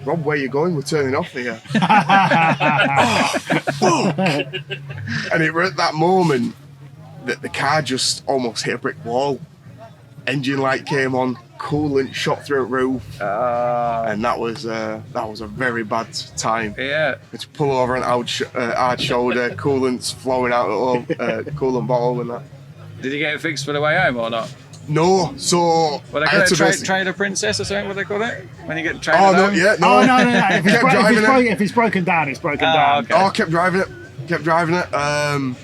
[SPEAKER 8] Rob, where you going? We're turning off here. Oh, fuck. And it was at that moment that the car just almost hit a brick wall. Engine light came on, coolant shot through the roof, and that was a very bad time.
[SPEAKER 3] Yeah.
[SPEAKER 8] It's pull over an hard shoulder, coolant's flowing out of coolant bottle and that.
[SPEAKER 3] Did you get it fixed for the way home or not?
[SPEAKER 8] No, so
[SPEAKER 3] Well, they
[SPEAKER 8] I
[SPEAKER 3] call
[SPEAKER 8] had
[SPEAKER 3] it
[SPEAKER 8] to basic-
[SPEAKER 3] trailer princess or something. What they call it when you get trailer
[SPEAKER 8] Oh no,
[SPEAKER 3] home?
[SPEAKER 8] yeah, no.
[SPEAKER 2] Oh, no.
[SPEAKER 8] Kept driving it.
[SPEAKER 2] If it's broken down, it's broken
[SPEAKER 3] Oh,
[SPEAKER 2] down.
[SPEAKER 3] okay.
[SPEAKER 8] Oh, I kept driving it.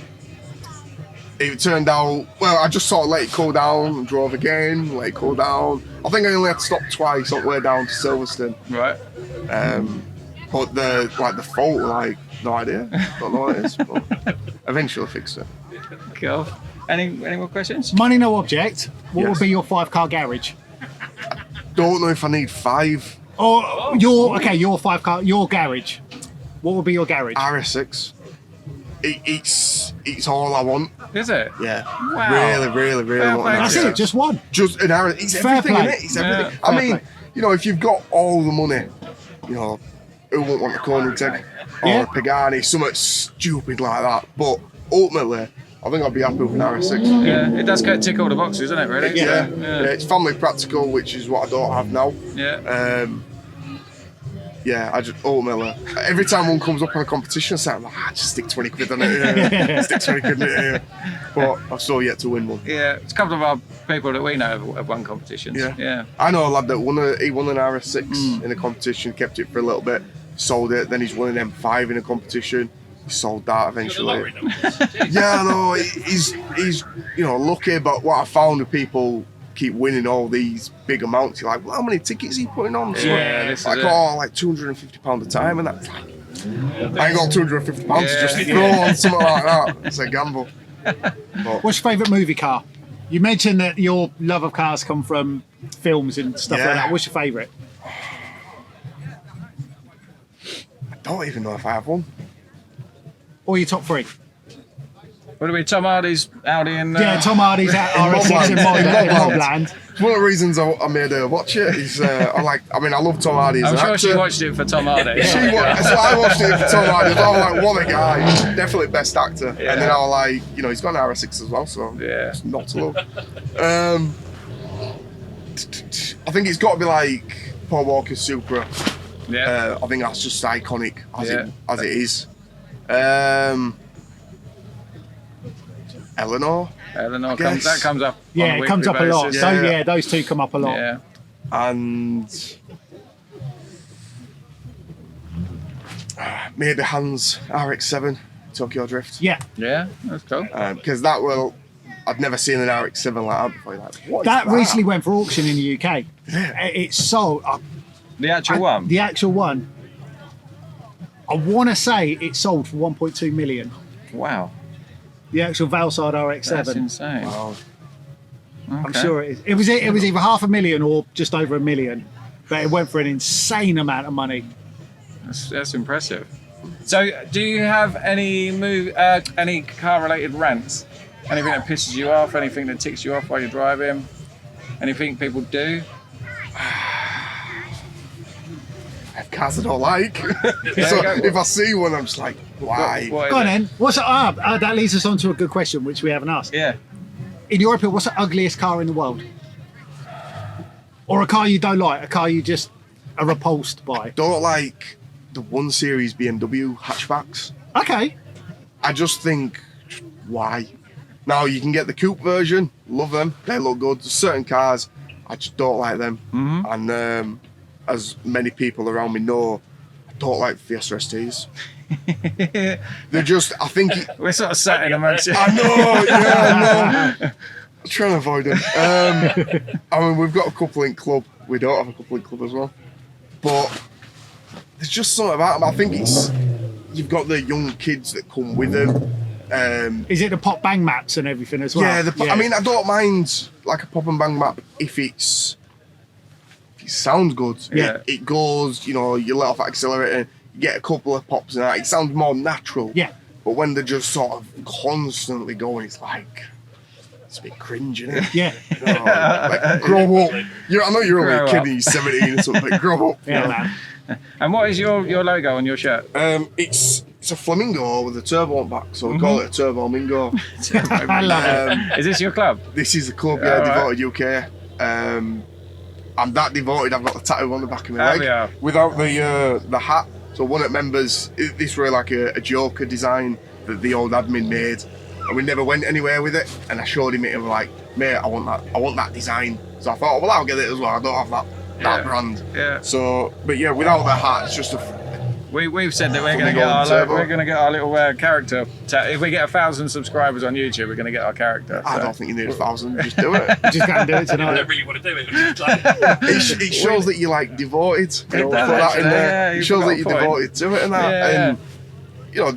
[SPEAKER 8] It turned out, well, I just sort of let it cool down and drove again, let it cool down. I think I only had to stop twice on the way down to Silverstone.
[SPEAKER 3] Right.
[SPEAKER 8] But the fault, like, no idea. Don't know what it is, but eventually fixed it.
[SPEAKER 3] Cool. Any more questions?
[SPEAKER 2] Money no object. What
[SPEAKER 8] Yes.
[SPEAKER 2] would be your 5-car garage?
[SPEAKER 8] Don't know if I need 5.
[SPEAKER 2] Or your 5-car, your garage. What would be your garage?
[SPEAKER 8] RS6. It's all I want.
[SPEAKER 3] Is it?
[SPEAKER 8] Yeah.
[SPEAKER 3] Wow.
[SPEAKER 8] Really
[SPEAKER 3] Fair
[SPEAKER 8] want
[SPEAKER 3] play
[SPEAKER 8] an
[SPEAKER 3] to
[SPEAKER 2] That's
[SPEAKER 8] RS6.
[SPEAKER 2] it, just one.
[SPEAKER 8] Just an RS. It's
[SPEAKER 2] Fair
[SPEAKER 8] everything,
[SPEAKER 2] play.
[SPEAKER 8] innit? It's everything.
[SPEAKER 3] Yeah,
[SPEAKER 8] I
[SPEAKER 2] fair
[SPEAKER 8] mean,
[SPEAKER 2] play.
[SPEAKER 8] you know, if you've got all the money, you know, who won't want a Koenigsegg or
[SPEAKER 2] Yeah.
[SPEAKER 8] a Pagani, something stupid like that. But ultimately, I think I'd be happy with an RS6.
[SPEAKER 3] Yeah, it does tick all the boxes, doesn't it? Really?
[SPEAKER 8] Yeah. It's family practical, which is what I don't have now.
[SPEAKER 3] Yeah.
[SPEAKER 8] I just ultimately, every time one comes up on a competition site, I'm like, just stick 20 quid on it. Stick 20 quid on it. But I've still yet to win one.
[SPEAKER 3] Yeah, it's a couple of our people that we know have won competitions. Yeah.
[SPEAKER 8] I know a lad that won an RS6 in a competition, kept it for a little bit, sold it, then he's won an M5 in a competition. He sold that eventually. Yeah, I know. He's lucky, but what I found with people keep winning all these big amounts, you're like, well, how many tickets are you putting on? Like £250 a time, and that's like, I ain't got £250 to just throw on something like that. It's a gamble. But,
[SPEAKER 2] what's your favourite movie car? You mentioned that your love of cars come from films and stuff like that. What's your favourite?
[SPEAKER 8] I don't even know if I have one.
[SPEAKER 2] Or your top 3?
[SPEAKER 3] What do we? Tom Hardy's Audi and
[SPEAKER 2] Tom Hardy's RS6 in Mobland.
[SPEAKER 8] One of the reasons I made her watch it is I love Tom Hardy as
[SPEAKER 3] I'm
[SPEAKER 8] an
[SPEAKER 3] sure
[SPEAKER 8] actor.
[SPEAKER 3] she watched it for Tom Hardy.
[SPEAKER 8] So I watched it for Tom Hardy. I was like, what a guy, definitely best actor. And then I was like, he's got an RS6 as well, so it's not to love. I think it's got to be like Paul Walker's Supra.
[SPEAKER 3] Yeah.
[SPEAKER 8] I think that's just iconic as it is. Eleanor
[SPEAKER 3] comes up.
[SPEAKER 2] Yeah, it comes up a lot.
[SPEAKER 3] Basis.
[SPEAKER 2] So those two come up a lot.
[SPEAKER 3] Yeah.
[SPEAKER 8] And maybe Hans RX-7 Tokyo Drift.
[SPEAKER 2] Yeah,
[SPEAKER 3] that's cool.
[SPEAKER 8] Because I'd never seen an RX-7 like that before. Like, what is
[SPEAKER 2] that recently went for auction in the UK.
[SPEAKER 8] Yeah.
[SPEAKER 2] It's sold.
[SPEAKER 3] The actual one.
[SPEAKER 2] The actual one. I want to say it sold for 1.2 million.
[SPEAKER 3] Wow.
[SPEAKER 2] The actual Valside RX-7.
[SPEAKER 3] That's insane.
[SPEAKER 8] Wow.
[SPEAKER 3] Okay.
[SPEAKER 2] I'm sure it is. It was either $500,000 or just over $1 million, but it went for an insane amount of money.
[SPEAKER 3] That's impressive. So, do you have any car-related rants? Anything that pisses you off? Anything that ticks you off while you're driving? Anything people do?
[SPEAKER 8] I have cars I don't like. So if I see one, I'm just like, why?
[SPEAKER 3] What
[SPEAKER 2] Go on then. That leads us on to a good question, which we haven't asked.
[SPEAKER 3] Yeah.
[SPEAKER 2] In your opinion, what's the ugliest car in the world? Or a car you don't like? A car you just are repulsed by?
[SPEAKER 8] Don't like the 1 Series BMW hatchbacks.
[SPEAKER 2] Okay.
[SPEAKER 8] I just think, why? Now, you can get the coupe version. Love them. They look good. There's certain cars, I just don't like them.
[SPEAKER 3] Mm-hmm.
[SPEAKER 8] And as many people around me know, I don't like Fiesta STs. They're just, I think...
[SPEAKER 3] We're sort of sat in amongst you.
[SPEAKER 8] I know. I'm trying to avoid them. We've got a couple in club. We don't have a couple in club as well. But there's just something about them. I think you've got the young kids that come with them.
[SPEAKER 2] Is it the pop bang maps and everything as well?
[SPEAKER 8] Yeah, I don't mind like a pop and bang map if it sounds good.
[SPEAKER 3] Yeah.
[SPEAKER 8] It goes, you let off accelerator, you get a couple of pops and that. It sounds more natural.
[SPEAKER 2] Yeah.
[SPEAKER 8] But when they're just sort of constantly going, it's like, it's a bit cringe, isn't it?
[SPEAKER 2] Yeah.
[SPEAKER 8] Like, grow up. I know you're only a kid and you're 17 or something, but grow up.
[SPEAKER 2] Yeah, man.
[SPEAKER 3] And what is your logo on your shirt?
[SPEAKER 8] It's a flamingo with a turbo on back, so we call it a turbo mingo.
[SPEAKER 2] I love it.
[SPEAKER 3] Is this your club?
[SPEAKER 8] This is the club, Devoted UK. I'm that devoted. I've got the tattoo on the back of my leg without the hat. So one of the members, this were like a Joker design that the old admin made, and we never went anywhere with it. And I showed him it, and we're like, mate, I want that design. So I thought, well, I'll get it as well. I don't have that brand.
[SPEAKER 3] Yeah.
[SPEAKER 8] So, but yeah, without the hat, it's just a.
[SPEAKER 3] We've said that we're going to get our little character. If we get 1,000 subscribers on YouTube, we're going to get our character.
[SPEAKER 8] I don't think you need 1,000. Just do it.
[SPEAKER 2] Just can't do it tonight.
[SPEAKER 9] I don't really want to do it. It's like,
[SPEAKER 8] it shows that you're like devoted. Put that in there. It shows that you're devoted to it and that.
[SPEAKER 3] Yeah.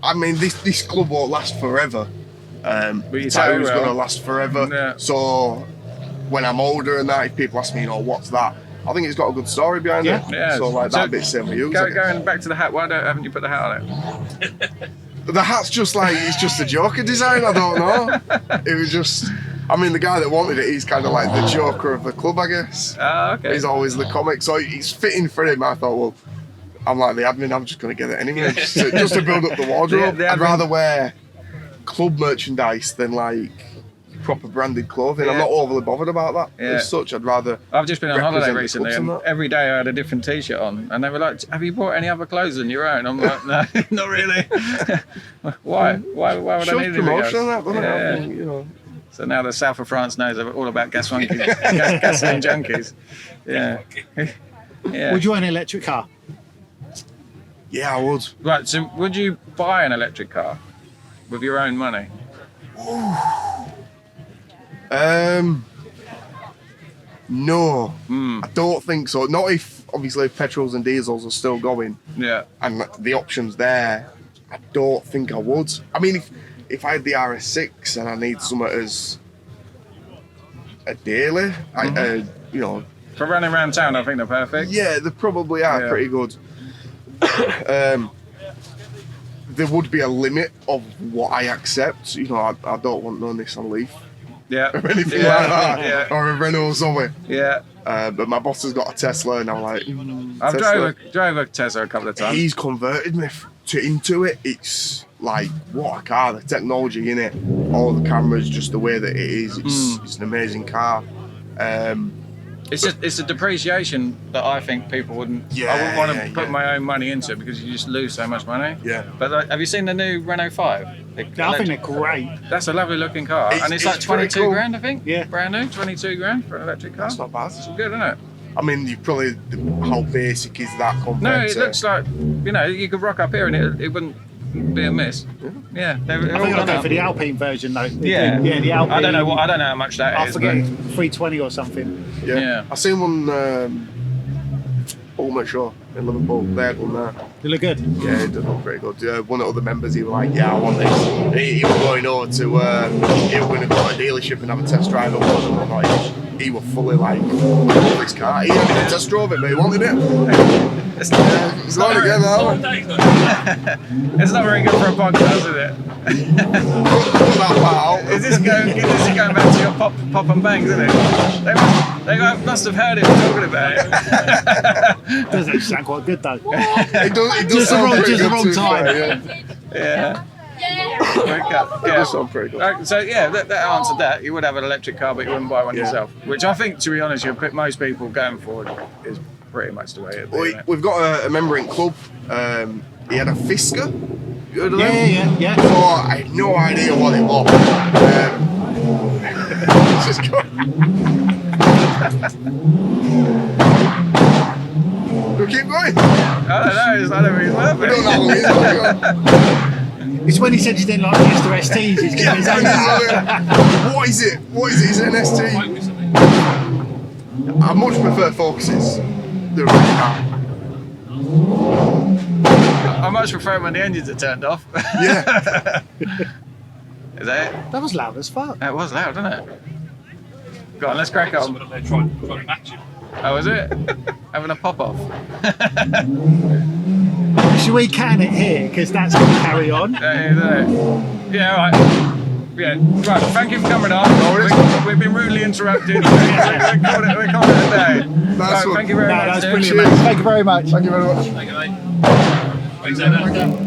[SPEAKER 8] And this club won't last forever. The tattoo's going to last forever.
[SPEAKER 3] Yeah.
[SPEAKER 8] So when I'm older and that, if people ask me, what's that? I think it's got a good story behind it.
[SPEAKER 3] Yeah.
[SPEAKER 8] So that bit's same for you.
[SPEAKER 3] Going back to the hat, why haven't you put the hat on it?
[SPEAKER 8] The hat's just like, it's just a Joker design, I don't know. It was just, the guy that wanted it, he's kind of like the Joker of the club, I guess.
[SPEAKER 3] Oh, okay.
[SPEAKER 8] He's always the comic, so it's fitting for him. I thought, well, I'm like the admin, I'm just going to get it anyway, just to build up the wardrobe.
[SPEAKER 3] The
[SPEAKER 8] I'd rather wear club merchandise than like proper branded clothing. I'm
[SPEAKER 3] Yeah.
[SPEAKER 8] not overly bothered about that
[SPEAKER 3] Yeah.
[SPEAKER 8] as such. I'd rather.
[SPEAKER 3] I've just been on holiday
[SPEAKER 8] represent the
[SPEAKER 3] recently,
[SPEAKER 8] clubs
[SPEAKER 3] and
[SPEAKER 8] and that.
[SPEAKER 3] every day I had a different T-shirt on, and they were like, "Have you bought any other clothes than your own?" I'm like, "No, not really." Why? Why would I
[SPEAKER 8] Shows
[SPEAKER 3] need anything
[SPEAKER 8] promotion
[SPEAKER 3] else?
[SPEAKER 8] and that, doesn't it? I
[SPEAKER 3] Yeah.
[SPEAKER 8] think, you know.
[SPEAKER 3] So now the south of France knows all about Gasoline Junkies. Yeah. Yeah.
[SPEAKER 2] Would you want an electric car?
[SPEAKER 8] Yeah, I would.
[SPEAKER 3] Right. So, would you buy an electric car with your own money?
[SPEAKER 8] No, I don't think so. Not if obviously petrols and diesels are still going
[SPEAKER 3] Yeah.
[SPEAKER 8] and the options there. I don't think I would. I mean, if I had the RS6 and I need something as a daily, you know,
[SPEAKER 3] For running around town, I think they're perfect.
[SPEAKER 8] yeah, they probably are
[SPEAKER 3] Yeah.
[SPEAKER 8] pretty good. There would be a limit of what I accept. You know, I don't want no Nissan Leaf
[SPEAKER 3] Yeah.
[SPEAKER 8] or anything
[SPEAKER 3] Yeah.
[SPEAKER 8] like that,
[SPEAKER 3] Yeah.
[SPEAKER 8] or a Renault or something.
[SPEAKER 3] Yeah.
[SPEAKER 8] But my boss has got a Tesla, and I'm like,
[SPEAKER 3] I've
[SPEAKER 8] Tesla.
[SPEAKER 3] drove a Tesla a couple of times.
[SPEAKER 8] He's converted me into it. It's like, what a car, the technology in it, all the cameras, just the way that it is. It's an amazing car.
[SPEAKER 3] It's a depreciation that I think people wouldn't. I wouldn't want to put my own money into because you just lose so much money.
[SPEAKER 8] Yeah.
[SPEAKER 3] But like, have you seen the new Renault 5?
[SPEAKER 2] I think they're great.
[SPEAKER 3] That's a lovely looking car, and it's like
[SPEAKER 8] it's pretty
[SPEAKER 3] 22
[SPEAKER 8] cool.
[SPEAKER 3] grand, I think.
[SPEAKER 2] Yeah.
[SPEAKER 3] Brand new, 22 grand for an electric car.
[SPEAKER 8] That's not bad.
[SPEAKER 3] It's good, isn't it?
[SPEAKER 8] I mean, you probably, how basic is that compared
[SPEAKER 3] No, it
[SPEAKER 8] to...
[SPEAKER 3] looks like, you know, you could rock up here and it wouldn't be a miss. Yeah. They're
[SPEAKER 2] I
[SPEAKER 3] all
[SPEAKER 2] think I'll
[SPEAKER 3] done
[SPEAKER 2] go
[SPEAKER 3] up.
[SPEAKER 2] for the Alpine version though.
[SPEAKER 3] Yeah.
[SPEAKER 2] Yeah, the Alpine.
[SPEAKER 3] I don't know how much that
[SPEAKER 2] I
[SPEAKER 3] is.
[SPEAKER 2] forget,
[SPEAKER 3] but-
[SPEAKER 2] 320 or something.
[SPEAKER 3] Yeah.
[SPEAKER 8] I seen one, Ulmer Shaw in Liverpool. They had one there.
[SPEAKER 2] They look good.
[SPEAKER 8] Yeah, it does look pretty good. One of the other members, he was like, yeah, I want this. He was going over to, he was going to go to a dealership and have a test drive of one, and I'm like, he was fully like, I love this car. He hadn't even test drove it, but he wanted it.
[SPEAKER 3] It's
[SPEAKER 8] He's going again now.
[SPEAKER 3] It's not very good for a podcast, is it?
[SPEAKER 8] Put that part out.
[SPEAKER 3] Is this going back to your pop and bangs, isn't it? They must have heard it talking about it.
[SPEAKER 2] Doesn't actually sound quite good though.
[SPEAKER 8] It does
[SPEAKER 2] Just the
[SPEAKER 8] sound
[SPEAKER 2] wrong-
[SPEAKER 8] pretty
[SPEAKER 2] just the
[SPEAKER 8] good
[SPEAKER 2] wrong
[SPEAKER 8] to
[SPEAKER 2] time.
[SPEAKER 8] say, yeah.
[SPEAKER 3] Yeah.
[SPEAKER 8] It does sound pretty good.
[SPEAKER 3] So yeah, that answered that. You would have an electric car, but you wouldn't buy one
[SPEAKER 8] Yeah.
[SPEAKER 3] yourself. Which I think, to be honest, most people going forward is pretty much the way it is.
[SPEAKER 8] We've got a member in club. He had a Fisker. You heard of them?
[SPEAKER 2] Yeah.
[SPEAKER 8] So I had no idea what it was. It's just going. We'll keep going.
[SPEAKER 3] I don't know. It's not really worth
[SPEAKER 8] We don't know how long it is.
[SPEAKER 2] It's when he said he didn't like Mr. STs. He's getting his own out.
[SPEAKER 8] What is it? Is it an ST? I much prefer Focuses. They're really car.
[SPEAKER 3] I much prefer it when the engines are turned off.
[SPEAKER 8] Yeah.
[SPEAKER 3] Is that it?
[SPEAKER 2] That was loud as fuck.
[SPEAKER 3] That was loud, wasn't it? Go on, let's crack on.
[SPEAKER 9] Someone up there trying to match you.
[SPEAKER 3] Oh, was it? Having a pop off.
[SPEAKER 2] Should we can it here? Because that's going to carry on.
[SPEAKER 3] Yeah, all right. Yeah, right. Thank you for coming on. We've been rudely interrupted. we called it a day.
[SPEAKER 8] Nice one.
[SPEAKER 3] Thank you very
[SPEAKER 2] No,
[SPEAKER 3] much.
[SPEAKER 2] that's
[SPEAKER 3] dude.
[SPEAKER 2] brilliant, mate. Thank you very much.
[SPEAKER 8] Thank you very much.
[SPEAKER 9] Thank you, mate. Thanks, Anna.